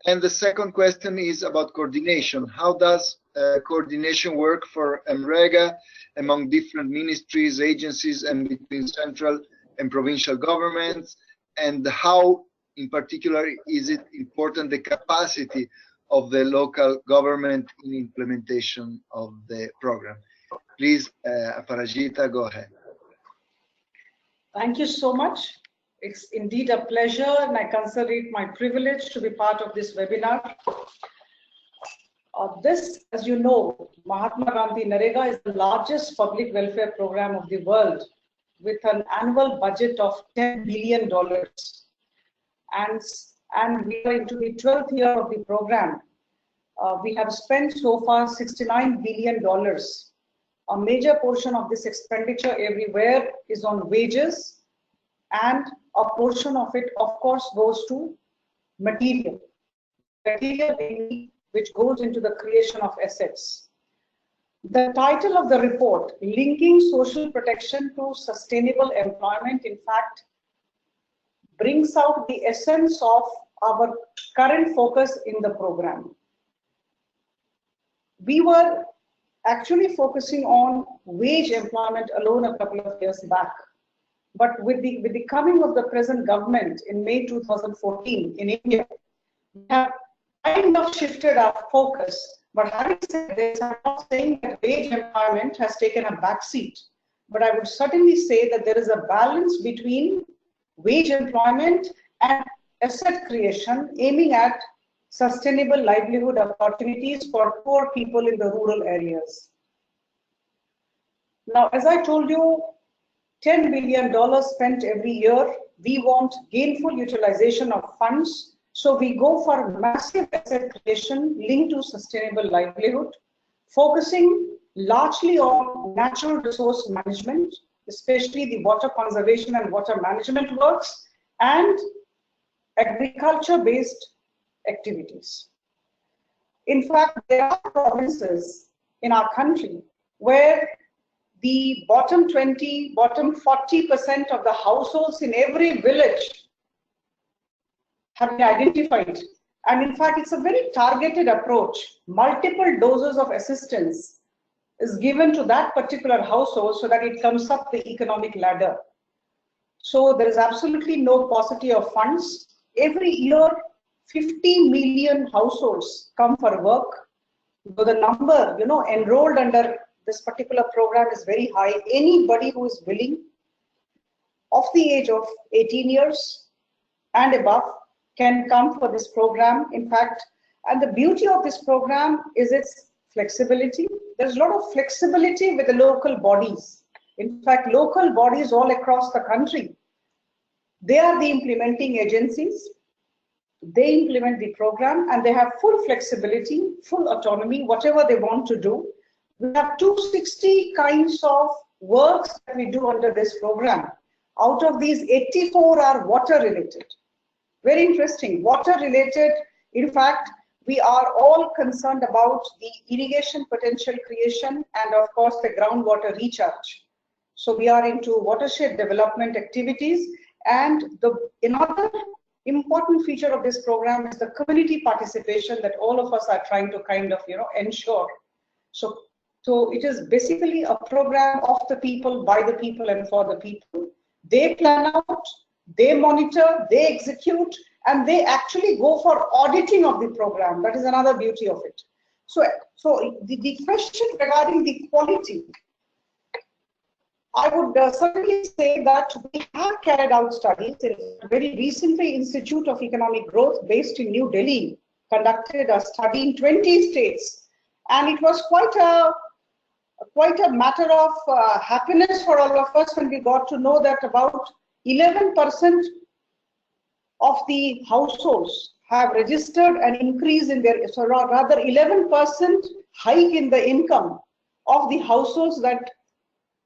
And the second question is about coordination. How does coordination work for MNREGA among different ministries, agencies, and between central and provincial governments? And how, in particular, is it important the capacity of the local government in implementation of the program? Please, Aparajita, go ahead. Thank you so much. It's indeed a pleasure, and I consider it my privilege to be part of this webinar. This, as you know, Mahatma Gandhi NREGA is the largest public welfare program of the world, with an annual budget of $10 billion. And we are into the 12th year of the program. We have spent so far $69 billion. A major portion of this expenditure everywhere is on wages and a portion of it, of course, goes to material which goes into the creation of assets. The title of the report, Linking Social Protection to Sustainable Employment, in fact, brings out the essence of our current focus in the program. We were actually focusing on wage employment alone a couple of years back. But with the coming of the present government in May 2014 in India, we have kind of shifted our focus. But having said this, I'm not saying that wage employment has taken a backseat. But I would certainly say that there is a balance between wage employment and asset creation aiming at sustainable livelihood opportunities for poor people in the rural areas. Now, as I told you, $10 billion spent every year. We want gainful utilization of funds. So we go for massive asset creation linked to sustainable livelihood, focusing largely on natural resource management, especially the water conservation and water management works, and agriculture-based activities. In fact, there are provinces in our country where the bottom 20, bottom 40% of the households in every village have been identified. And in fact, it's a very targeted approach. Multiple doses of assistance is given to that particular household so that it comes up the economic ladder. So there is absolutely no paucity of funds. Every year, 50 million households come for work. So the number, enrolled under this particular program is very high. Anybody who is willing, of the age of 18 years and above, can come for this program. In fact, and the beauty of this program is its flexibility. There's a lot of flexibility with the local bodies. In fact, local bodies all across the country, they are the implementing agencies. They implement the program and they have full flexibility, full autonomy, whatever they want to do. We have 260 kinds of works that we do under this program. Out of these, 84 are water related. Very interesting, water related. In fact, we are all concerned about the irrigation potential creation and of course the groundwater recharge. So we are into watershed development activities, and another important feature of this program is the community participation that all of us are trying to kind of ensure. So it is basically a program of the people, by the people, and for the people. They plan out, they monitor, they execute, and they actually go for auditing of the program. That is another beauty of it. So the question regarding the quality, I would certainly say that we have carried out studies. Very recently, Institute of Economic Growth based in New Delhi conducted a study in 20 states, and it was quite a matter of happiness for all of us when we got to know that about 11% of the households have registered an increase in their, so rather 11% hike in the income of the households that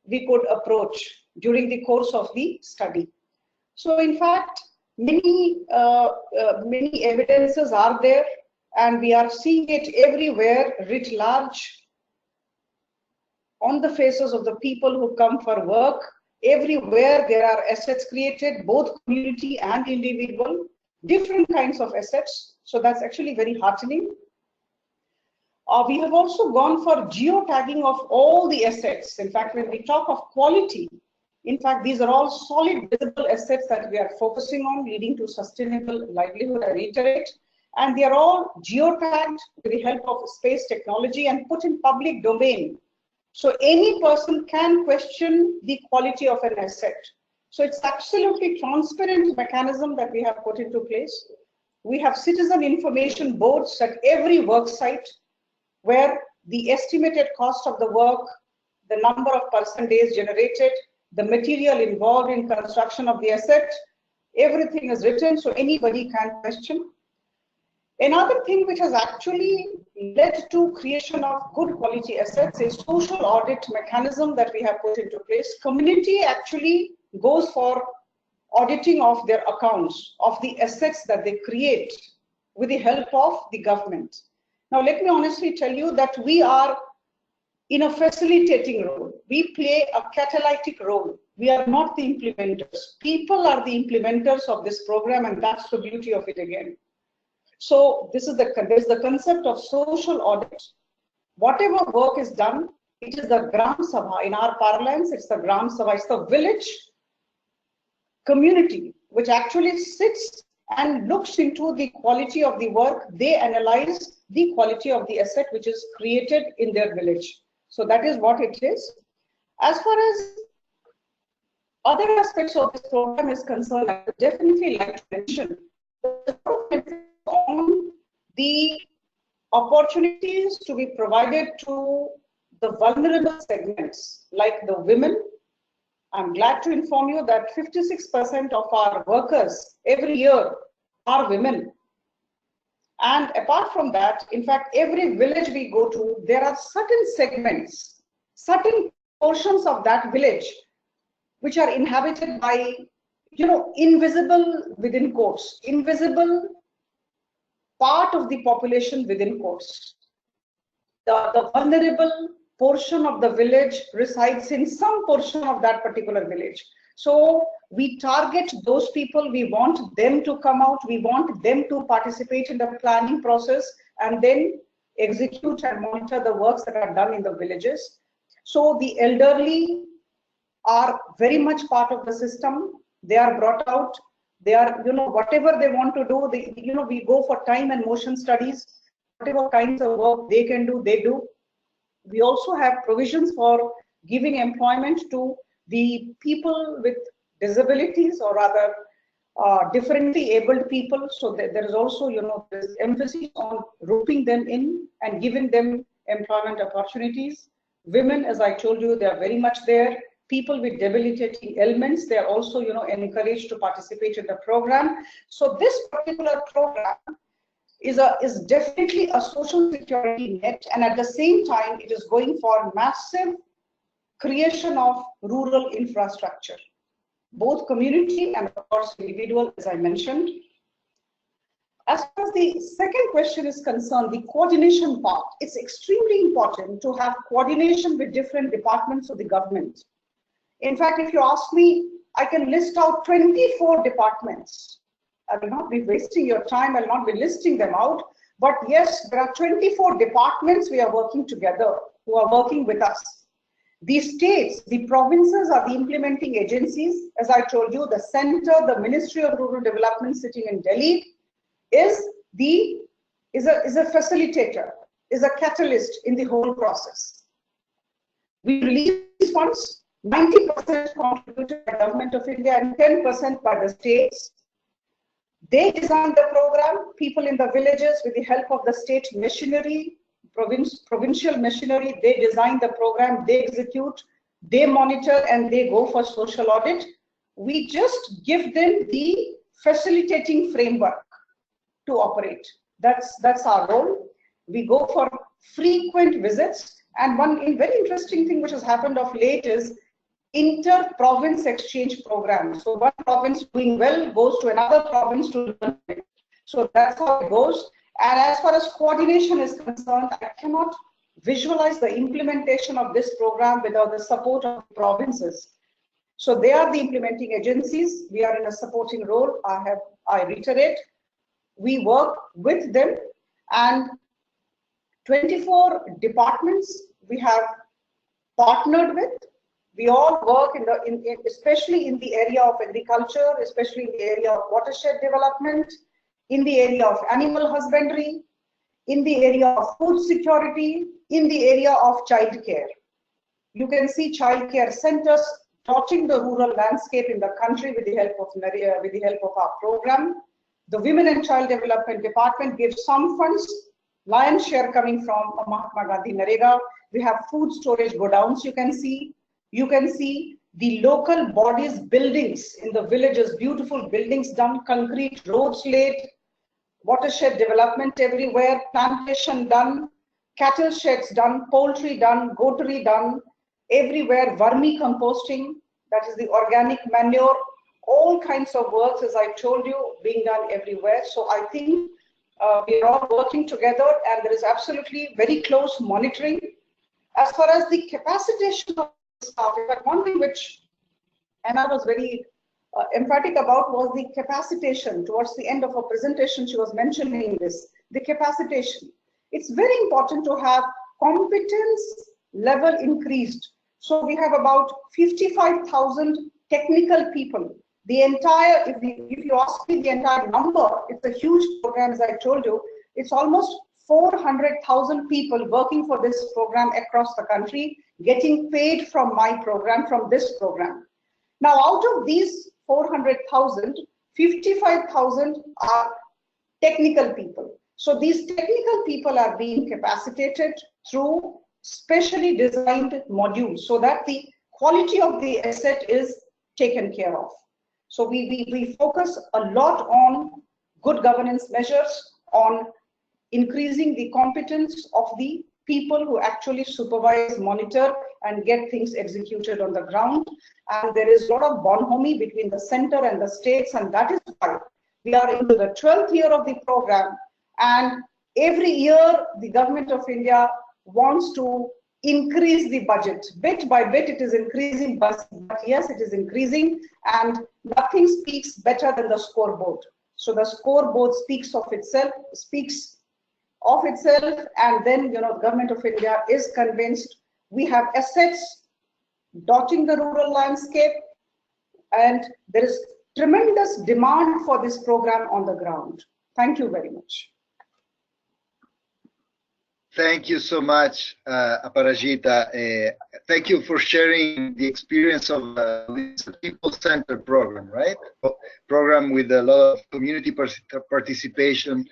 we could approach during the course of the study. So in fact, many evidences are there, and we are seeing it everywhere writ large on the faces of the people who come for work. Everywhere there are assets created, both community and individual, different kinds of assets. So that's actually very heartening. We have also gone for geotagging of all the assets. In fact, when we talk of quality, in fact, these are all solid, visible assets that we are focusing on, leading to sustainable livelihood, I reiterate. And they are all geotagged with the help of space technology and put in public domain. So any person can question the quality of an asset. So it's absolutely transparent mechanism that we have put into place. We have citizen information boards at every work site where the estimated cost of the work, the number of person days generated, the material involved in construction of the asset, everything is written so anybody can question. Another thing which has actually led to creation of good quality assets is social audit mechanism that we have put into place. Community actually goes for auditing of their accounts, of the assets that they create with the help of the government. Now, let me honestly tell you that we are in a facilitating role. We play a catalytic role. We are not the implementers. People are the implementers of this program, and that's the beauty of it again. So there's the concept of social audit. Whatever work is done, it is the Gram Sabha. In our parlance, it's the Gram Sabha. It's the village community which actually sits and looks into the quality of the work. They analyze the quality of the asset which is created in their village. So that is what it is. As far as other aspects of this program is concerned, I would definitely like to mention on the opportunities to be provided to the vulnerable segments like the women. I'm glad to inform you that 56% of our workers every year are women. And apart from that, in fact, every village we go to, there are certain segments, certain portions of that village which are inhabited by, invisible within quotes, invisible part of the population within quotes. The vulnerable portion of the village resides in some portion of that particular village. So we target those people, we want them to come out, we want them to participate in the planning process and then execute and monitor the works that are done in the villages. So the elderly are very much part of the system. They are brought out, they are, whatever they want to do, we go for time and motion studies, whatever kinds of work they can do, they do. We also have provisions for giving employment to the people with disabilities, or rather differently abled people. So there is also, there's emphasis on roping them in and giving them employment opportunities. Women, as I told you, they are very much there. People with debilitating ailments, they are also, encouraged to participate in the program. So this particular program is definitely a social security net, and at the same time, it is going for massive creation of rural infrastructure, both community and of course individual, as I mentioned. As far as the second question is concerned, the coordination part, it's extremely important to have coordination with different departments of the government. In fact, if you ask me, I can list out 24 departments. I will not be wasting your time, I will not be listing them out. But yes, there are 24 departments we are working together, who are working with us. The states, the provinces are the implementing agencies. As I told you, the center, the Ministry of Rural Development sitting in Delhi is a facilitator, is a catalyst in the whole process. We release funds, 90% contributed by the Government of India and 10% by the states. They design the program, people in the villages with the help of the state machinery, provincial machinery, they design the program, they execute, they monitor, and they go for social audit. We just give them the facilitating framework to operate. That's our role. We go for frequent visits, and one very interesting thing which has happened of late is inter-province exchange program. So one province doing well goes to another province to learn it. So that's how it goes. And as far as coordination is concerned, I cannot visualize the implementation of this program without the support of provinces. So they are the implementing agencies. We are in a supporting role. I reiterate, we work with them, and 24 departments we have partnered with. We all work especially in the area of agriculture, especially in the area of watershed development, in the area of animal husbandry, in the area of food security, in the area of child care. You can see child care centers dotting the rural landscape in the country with the help of our program. The Women and Child Development Department gives some funds, lion's share coming from Mahatma Gandhi Narega. We have food storage godowns. You can see the local bodies, buildings in the villages, beautiful buildings done, concrete roads laid, watershed development everywhere, plantation done, cattle sheds done, poultry done, goatery done, everywhere, vermicomposting, that is the organic manure, all kinds of works, as I told you, being done everywhere. So I think we are all working together, and there is absolutely very close monitoring. As far as the capacitation of staff, in fact, one thing which Anna was very emphatic about was the capacitation. Towards the end of her presentation, she was mentioning this, the capacitation. It's very important to have competence level increased. So we have about 55,000 technical people. The entire, if you ask me the entire number, it's a huge program, as I told you. It's almost 400,000 people working for this program across the country, getting paid from my program, from this program. Now, out of these 400,000, 55,000 are technical people. So these technical people are being capacitated through specially designed modules so that the quality of the asset is taken care of. So we focus a lot on good governance measures, on increasing the competence of the people who actually supervise, monitor, and get things executed on the ground. And there is a lot of bonhomie between the center and the states, and that is why we are into the 12th year of the program. And every year, the government of India wants to increase the budget. Bit by bit, it is increasing, but yes, it is increasing, and nothing speaks better than the scoreboard. So the scoreboard speaks of itself, and then, you know, the government of India is convinced we have assets dotting the rural landscape, and there is tremendous demand for this program on the ground. Thank you very much. Thank you so much, Aparajita. Thank you for sharing the experience of this people-centered program, right? Program with a lot of community participation,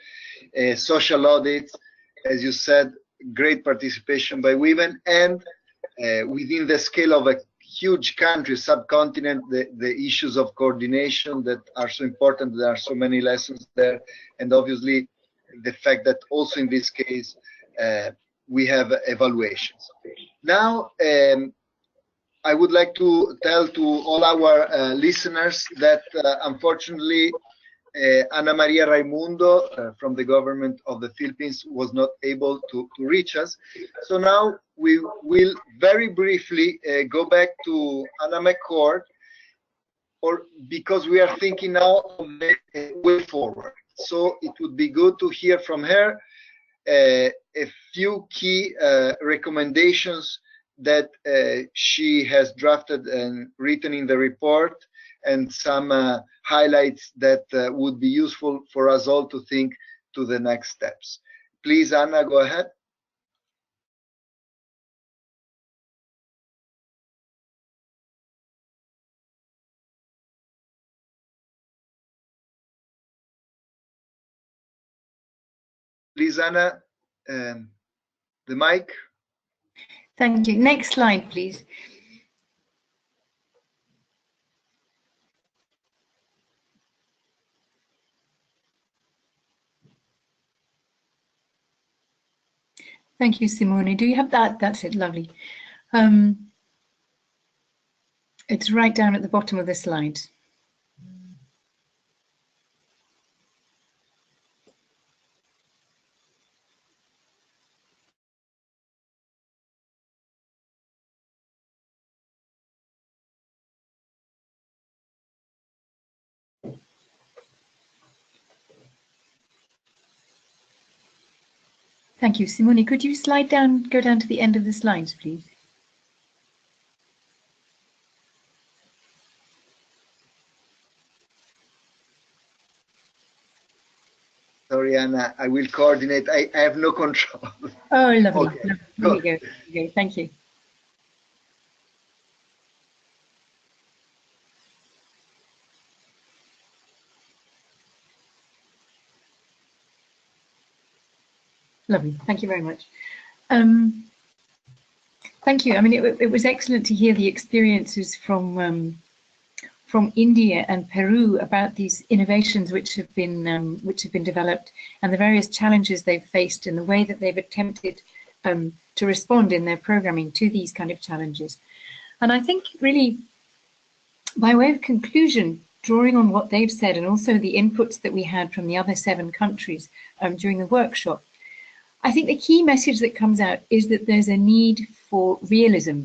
social audits, as you said, great participation by women, and within the scale of a huge country, subcontinent, the issues of coordination that are so important. There are so many lessons there, and obviously the fact that also in this case we have evaluations. Now, I would like to tell to all our listeners that unfortunately Ana Maria Raimundo from the government of the Philippines was not able to reach us. So now we will very briefly go back to Anna McCord, because we are thinking now of the way forward. So it would be good to hear from her a few key recommendations that she has drafted and written in the report, and some highlights that would be useful for us all to think to the next steps. Please, Anna, go ahead. Please, Anna, the mic. Thank you. Next slide, please. Thank you, Simone. Do you have that? That's it. Lovely. It's right down at the bottom of the slide. Thank you. Simone, could you slide down, go down to the end of the slides, please? Sorry, Anna, I will coordinate. I have no control. Oh, lovely. Okay. Here we go. Here we go. Thank you. Lovely. Thank you very much. Thank you. I mean, it was excellent to hear the experiences from India and Peru about these innovations which have been developed, and the various challenges they've faced and the way that they've attempted to respond in their programming to these kind of challenges. And I think really, by way of conclusion, drawing on what they've said and also the inputs that we had from the other 7 countries during the workshop, I think the key message that comes out is that there's a need for realism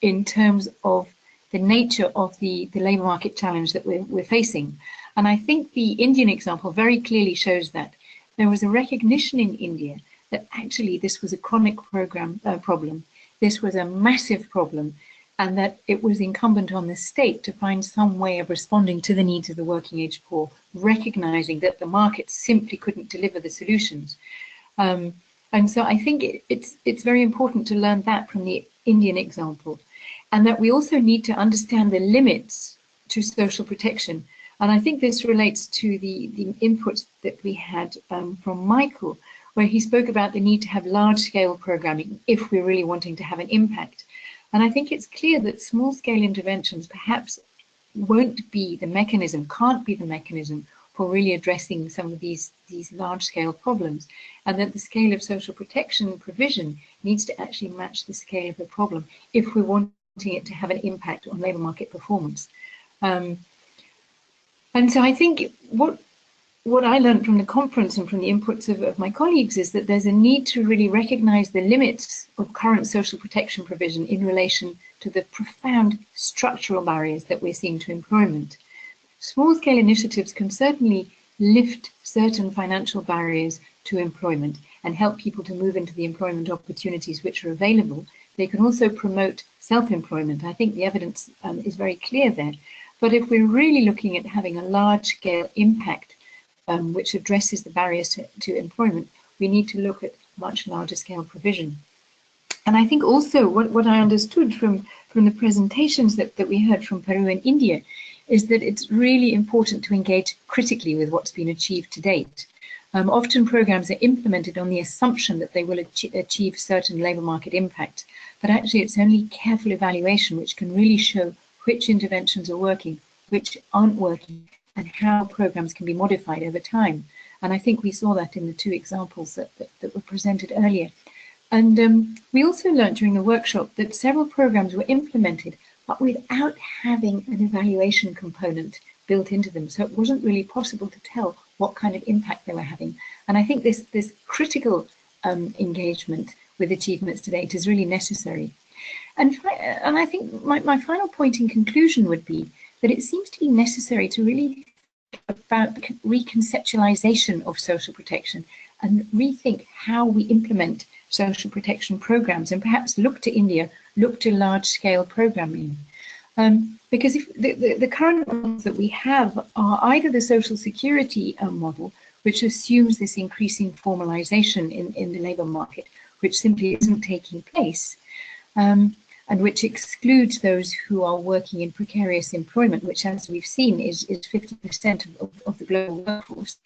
in terms of the nature of the labour market challenge that we're facing. And I think the Indian example very clearly shows that. There was a recognition in India that actually this was a chronic problem, this was a massive problem, and that it was incumbent on the state to find some way of responding to the needs of the working age poor, recognizing that the market simply couldn't deliver the solutions. And so I think it's very important to learn that from the Indian example, and that we also need to understand the limits to social protection. And I think this relates to the inputs that we had from Michael, where he spoke about the need to have large-scale programming if we're really wanting to have an impact. And I think it's clear that small-scale interventions perhaps won't be the mechanism, can't be the mechanism for really addressing some of these large-scale problems, and that the scale of social protection provision needs to actually match the scale of the problem if we're wanting it to have an impact on labour market performance. And so I think what I learned from the conference and from the inputs of my colleagues is that there's a need to really recognise the limits of current social protection provision in relation to the profound structural barriers that we're seeing to employment. Small-scale initiatives can certainly lift certain financial barriers to employment and help people to move into the employment opportunities which are available. They can also promote self-employment. I think the evidence is very clear there. But if we're really looking at having a large-scale impact which addresses the barriers to employment, we need to look at much larger scale provision. And I think also what I understood from the presentations that we heard from Peru and India is that it's really important to engage critically with what's been achieved to date. Often programs are implemented on the assumption that they will achieve certain labour market impact, but actually it's only careful evaluation which can really show which interventions are working, which aren't working, and how programs can be modified over time. And I think we saw that in the 2 examples that were presented earlier. And we also learned during the workshop that several programs were implemented, but without having an evaluation component built into them. So it wasn't really possible to tell what kind of impact they were having. And I think this critical engagement with achievements to date is really necessary. And I think my final point in conclusion would be that it seems to be necessary to really think about reconceptualization of social protection and rethink how we implement social protection programs, and perhaps look to India, look to large-scale programming. Because if the current models that we have are either the social security model, which assumes this increasing formalization in the labour market, which simply isn't taking place, and which excludes those who are working in precarious employment, which, as we've seen, is 50% of the global workforce.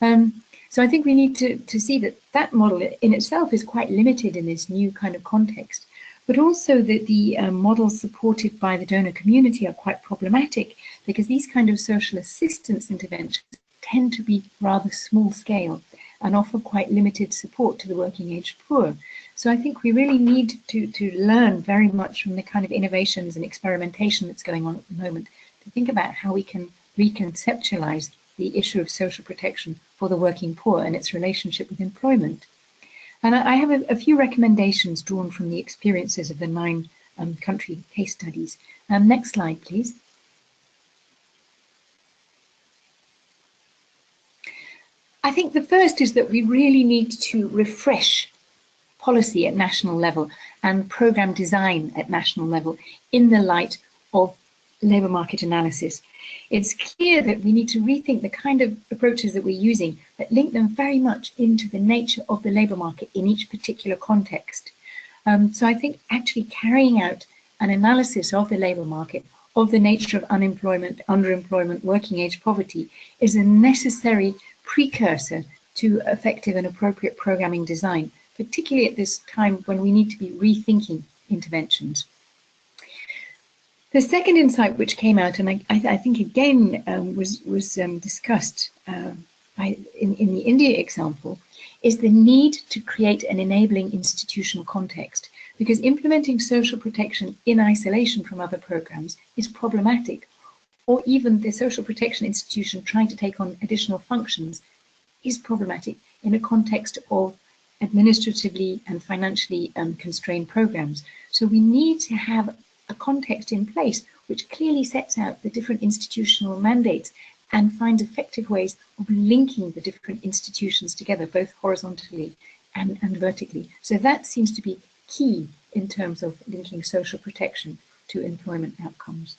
So I think we need to see that model in itself is quite limited in this new kind of context, but also that the models supported by the donor community are quite problematic, because these kind of social assistance interventions tend to be rather small scale and offer quite limited support to the working age poor. So I think we really need to learn very much from the kind of innovations and experimentation that's going on at the moment, to think about how we can reconceptualize the issue of social protection for the working poor and its relationship with employment. And I have a few recommendations drawn from the experiences of the 9 country case studies. Next slide, please. I think the first is that we really need to refresh policy at national level and program design at national level in the light of labour market analysis. It's clear that we need to rethink the kind of approaches that we're using that link them very much into the nature of the labour market in each particular context. So I think actually carrying out an analysis of the labour market, of the nature of unemployment, underemployment, working age poverty, is a necessary precursor to effective and appropriate programming design, particularly at this time when we need to be rethinking interventions. The second insight which came out, and I think again was discussed in the India example, is the need to create an enabling institutional context, because implementing social protection in isolation from other programs is problematic. or even the social protection institution trying to take on additional functions is problematic in a context of administratively and financially constrained programs. So we need to have a context in place which clearly sets out the different institutional mandates and finds effective ways of linking the different institutions together, both horizontally and vertically. So that seems to be key in terms of linking social protection to employment outcomes.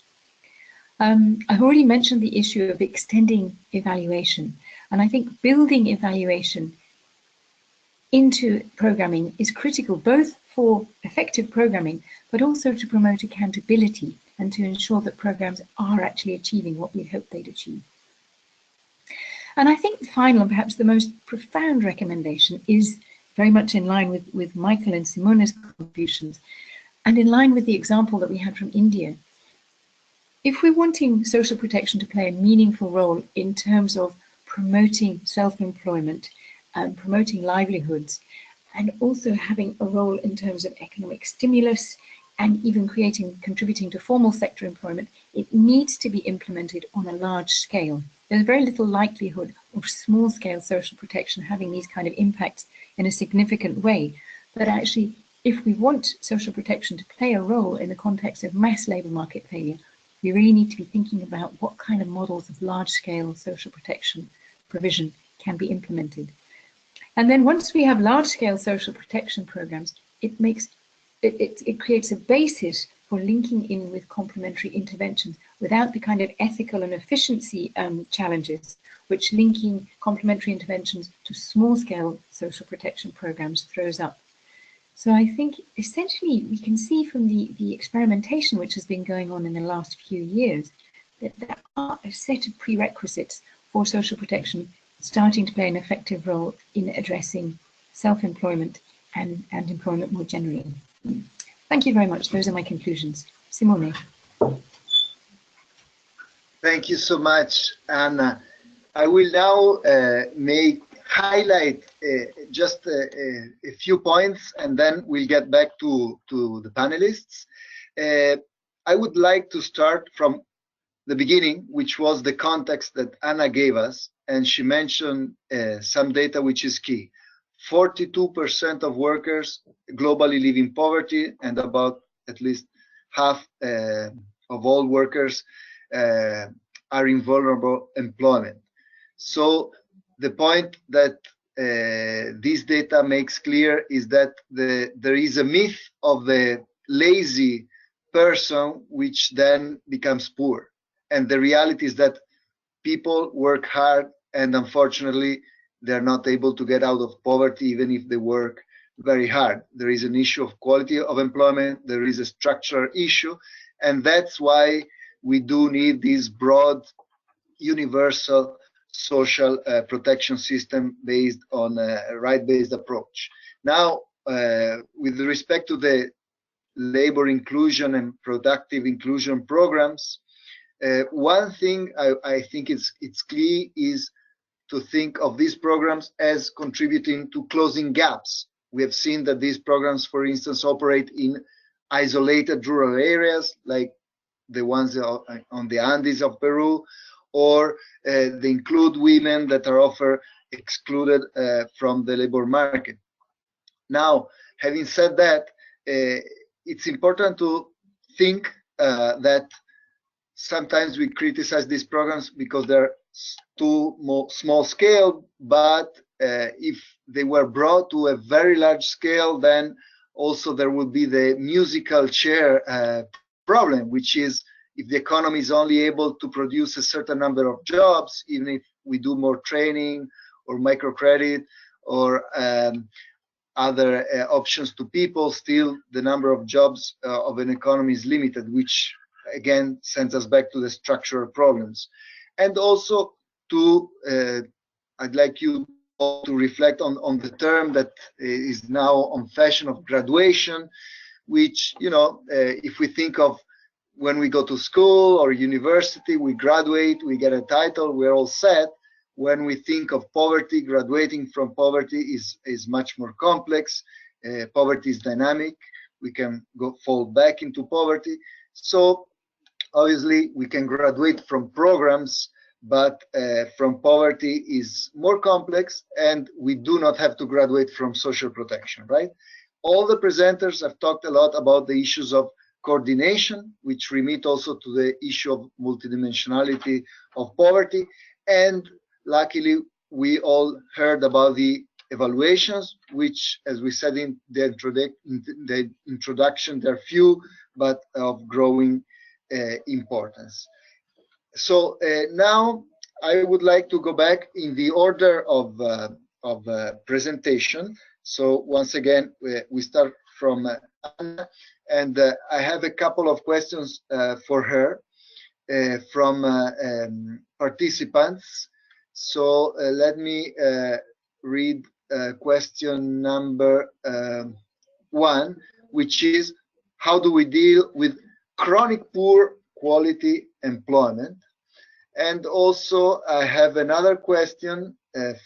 I've already mentioned the issue of extending evaluation, and I think building evaluation into programming is critical, both for effective programming, but also to promote accountability and to ensure that programs are actually achieving what we hope they'd achieve. And I think the final and perhaps the most profound recommendation is very much in line with Michael and Simone's contributions, and in line with the example that we had from India. If we're wanting social protection to play a meaningful role in terms of promoting self-employment and promoting livelihoods, and also having a role in terms of economic stimulus and even contributing to formal sector employment, it needs to be implemented on a large scale. There's very little likelihood of small-scale social protection having these kind of impacts in a significant way. But actually, if we want social protection to play a role in the context of mass labour market failure, we really need to be thinking about what kind of models of large-scale social protection provision can be implemented. And then once we have large-scale social protection programs, it creates a basis for linking in with complementary interventions without the kind of ethical and efficiency challenges which linking complementary interventions to small-scale social protection programs throws up. So I think essentially we can see from the experimentation which has been going on in the last few years that there are a set of prerequisites for social protection starting to play an effective role in addressing self-employment and employment more generally. Thank you very much. Those are my conclusions. Simone. Thank you so much, Anna. I will now highlight just a few points, and then we'll get back to the panelists. I would like to start from the beginning, which was the context that Anna gave us, and she mentioned some data which is key. 42% of workers globally live in poverty, and about at least half of all workers are in vulnerable employment. So the point that this data makes clear is that there is a myth of the lazy person which then becomes poor. And the reality is that people work hard, and unfortunately they're not able to get out of poverty even if they work very hard. There is an issue of quality of employment, there is a structural issue, and that's why we do need this broad, universal social protection system based on a right-based approach. Now, with respect to the labor inclusion and productive inclusion programs, one thing I think it's key is to think of these programs as contributing to closing gaps. We have seen that these programs, for instance, operate in isolated rural areas like the ones on the Andes of Peru, or they include women that are often excluded from the labor market. Now, having said that, it's important to think that sometimes we criticize these programs because they're too small scale, but if they were brought to a very large scale, then also there would be the musical chair problem, which is if the economy is only able to produce a certain number of jobs, even if we do more training or microcredit or other options to people, still the number of jobs of an economy is limited, which again sends us back to the structural problems. And also I'd like you all to reflect on the term that is now on fashion of graduation, which, you know, if we think of when we go to school or university, we graduate, we get a title, we're all set. When we think of poverty, graduating from poverty is much more complex. Poverty is dynamic. We can fall back into poverty. So Obviously, we can graduate from programs, but from poverty is more complex, and we do not have to graduate from social protection, right? All the presenters have talked a lot about the issues of coordination, which remit also to the issue of multidimensionality of poverty. And luckily, we all heard about the evaluations, which, as we said in the introduction, they're few, but of growing importance. So now I would like to go back in the order of presentation. So once again, we start from Anna, and I have a couple of questions for her from participants. So let me read question number 1, which is, how do we deal with chronic poor quality employment? And also I have another question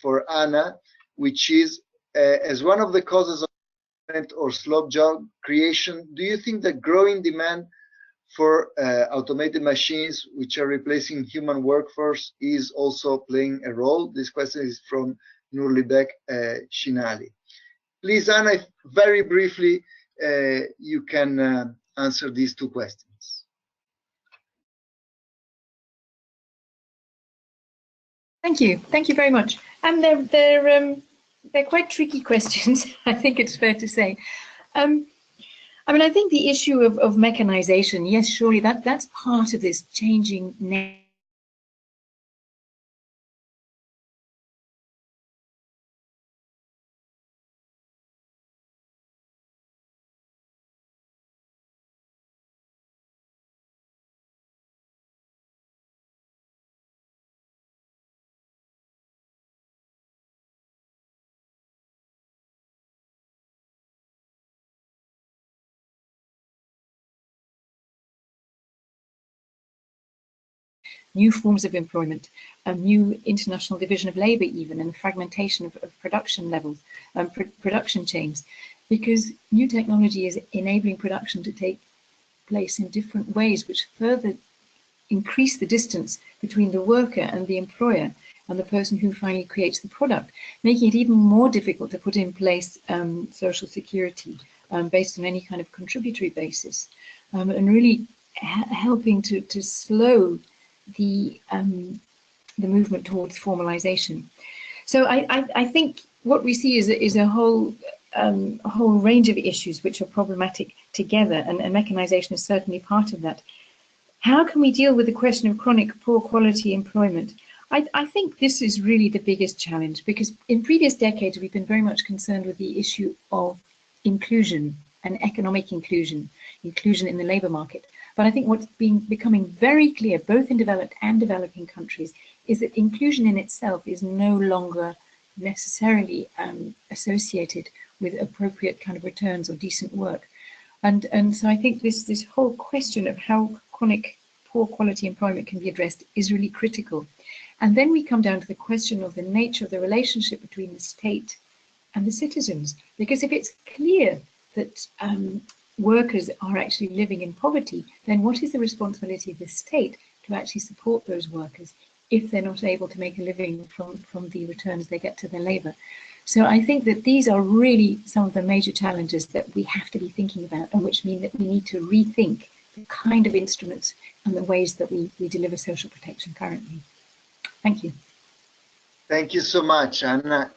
for Anna, which is, as one of the causes of or slow job creation, do you think that growing demand for automated machines which are replacing human workforce is also playing a role? This question is from Nurlibek Shinali. Please, Anna, if very briefly, you can answer these 2 questions. Thank you very much. And they're quite tricky questions, I think it's fair to say. I mean, I think the issue of mechanization, yes, surely that's part of this changing new forms of employment, a new international division of labor even, and fragmentation of production levels, production chains, because new technology is enabling production to take place in different ways, which further increase the distance between the worker and the employer and the person who finally creates the product, making it even more difficult to put in place social security based on any kind of contributory basis, and really helping to slow the movement towards formalization. So I think what we see is a whole range of issues which are problematic together, and mechanization is certainly part of that. How can we deal with the question of chronic poor quality employment? I think this is really the biggest challenge, because in previous decades we've been very much concerned with the issue of inclusion and economic inclusion in the labor market. But I think what's becoming very clear, both in developed and developing countries, is that inclusion in itself is no longer necessarily associated with appropriate kind of returns or decent work. And so I think this whole question of how chronic poor quality employment can be addressed is really critical. And then we come down to the question of the nature of the relationship between the state and the citizens. Because if it's clear that workers are actually living in poverty, then what is the responsibility of the state to actually support those workers if they're not able to make a living from the returns they get to their labor? So I think that these are really some of the major challenges that we have to be thinking about, and which mean that we need to rethink the kind of instruments and the ways that we deliver social protection currently. Thank you. Thank you so much, Anna.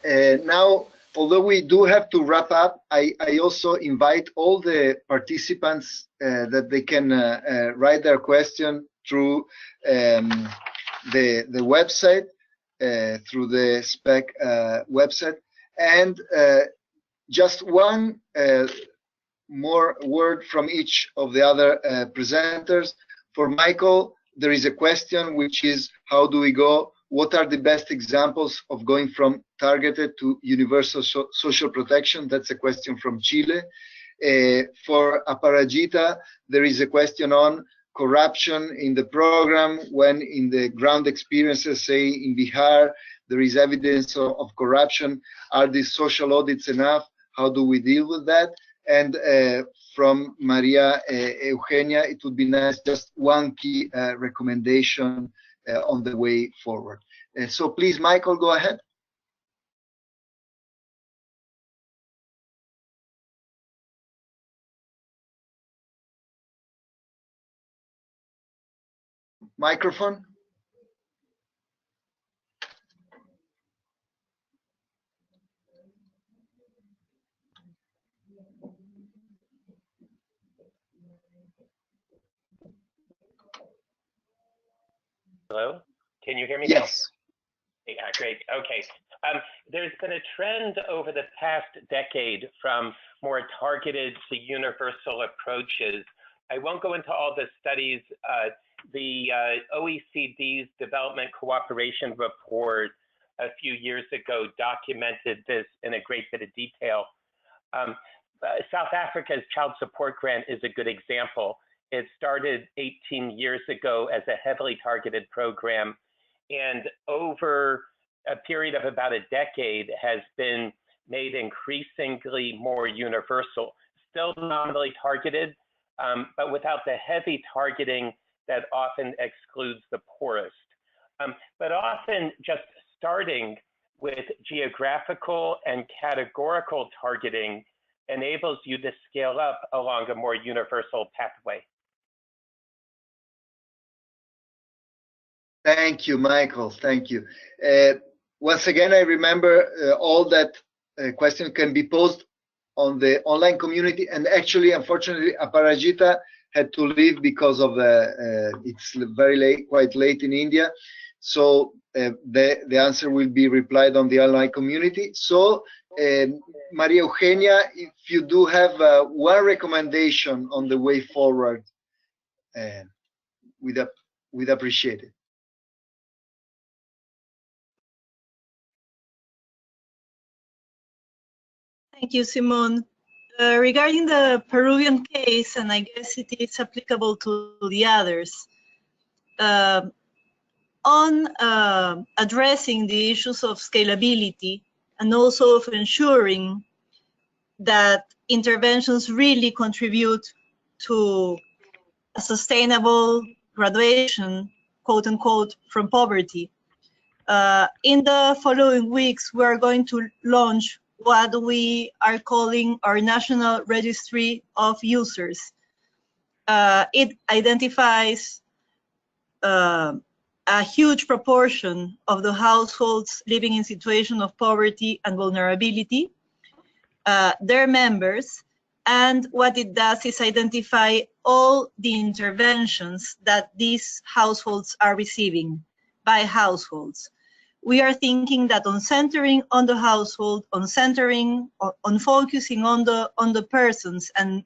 Now, although we do have to wrap up, I also invite all the participants that they can write their question through the website, through the SPEC website. And just one more word from each of the other presenters. For Michael, there is a question which is, how do we go? What are the best examples of going from targeted to universal social protection? That's a question from Chile. For Aparajita, there is a question on corruption in the program, when in the ground experiences, say in Bihar, there is evidence of corruption. Are these social audits enough? How do we deal with that? And from Maria Eugenia, it would be nice just one key recommendation on the way forward. So please, Michael, go ahead. Microphone. Hello, can you hear me? Yes. Yeah, great. Okay. There's been a trend over the past decade from more targeted to universal approaches. I won't go into all the studies. The OECD's Development Cooperation Report a few years ago documented this in a great bit of detail. South Africa's Child Support Grant is a good example. It started 18 years ago as a heavily targeted program, and over a period of about a decade has been made increasingly more universal, still nominally targeted, but without the heavy targeting that often excludes the poorest. But often just starting with geographical and categorical targeting enables you to scale up along a more universal pathway. Thank you, Michael. Thank you. Once again, I remember all that question can be posed on the online community. And actually, unfortunately, Aparajita had to leave because of it's very late, quite late in India. So the answer will be replied on the online community. So Maria Eugenia, if you do have one recommendation on the way forward, we'd appreciate it. Thank you, Simon. Regarding the Peruvian case, and I guess it is applicable to the others, on addressing the issues of scalability and also of ensuring that interventions really contribute to a sustainable graduation, quote unquote, from poverty. In the following weeks, we are going to launch what we are calling our National Registry of Users. It identifies a huge proportion of the households living in situation of poverty and vulnerability, their members, and what it does is identify all the interventions that these households are receiving by households. We are thinking that on centering on the household, on focusing on the persons and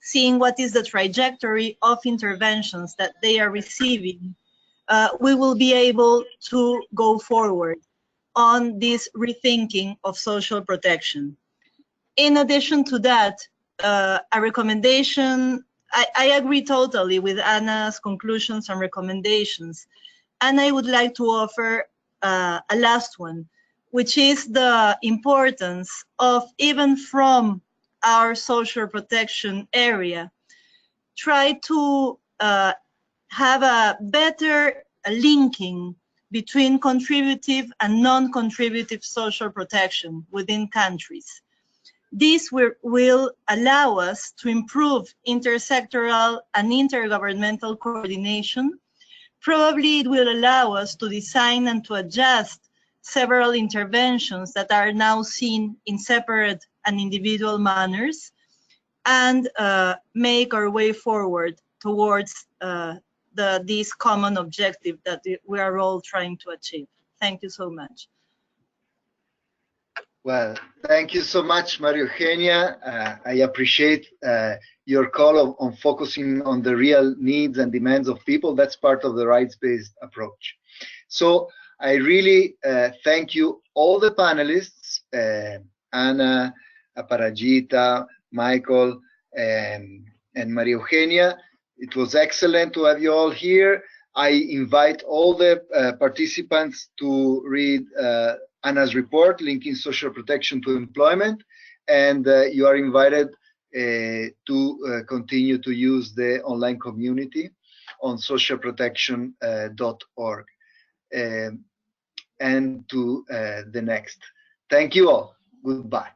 seeing what is the trajectory of interventions that they are receiving, we will be able to go forward on this rethinking of social protection. In addition to that, a recommendation, I agree totally with Anna's conclusions and recommendations, and I would like to offer a last one, which is the importance of, even from our social protection area, try to have a better linking between contributive and non-contributive social protection within countries. This will allow us to improve intersectoral and intergovernmental coordination. Probably it will allow us to design and to adjust several interventions that are now seen in separate and individual manners, and make our way forward towards this common objective that we are all trying to achieve. Thank you so much. Well, thank you so much, Maria Eugenia. I appreciate your call on focusing on the real needs and demands of people. That's part of the rights-based approach. So I really thank you, all the panelists, Anna, Aparajita, Michael, and Maria Eugenia. It was excellent to have you all here. I invite all the participants to read Anna's report, Linking Social Protection to Employment, and you are invited to continue to use the online community on socialprotection.org. And to the next. Thank you all. Goodbye.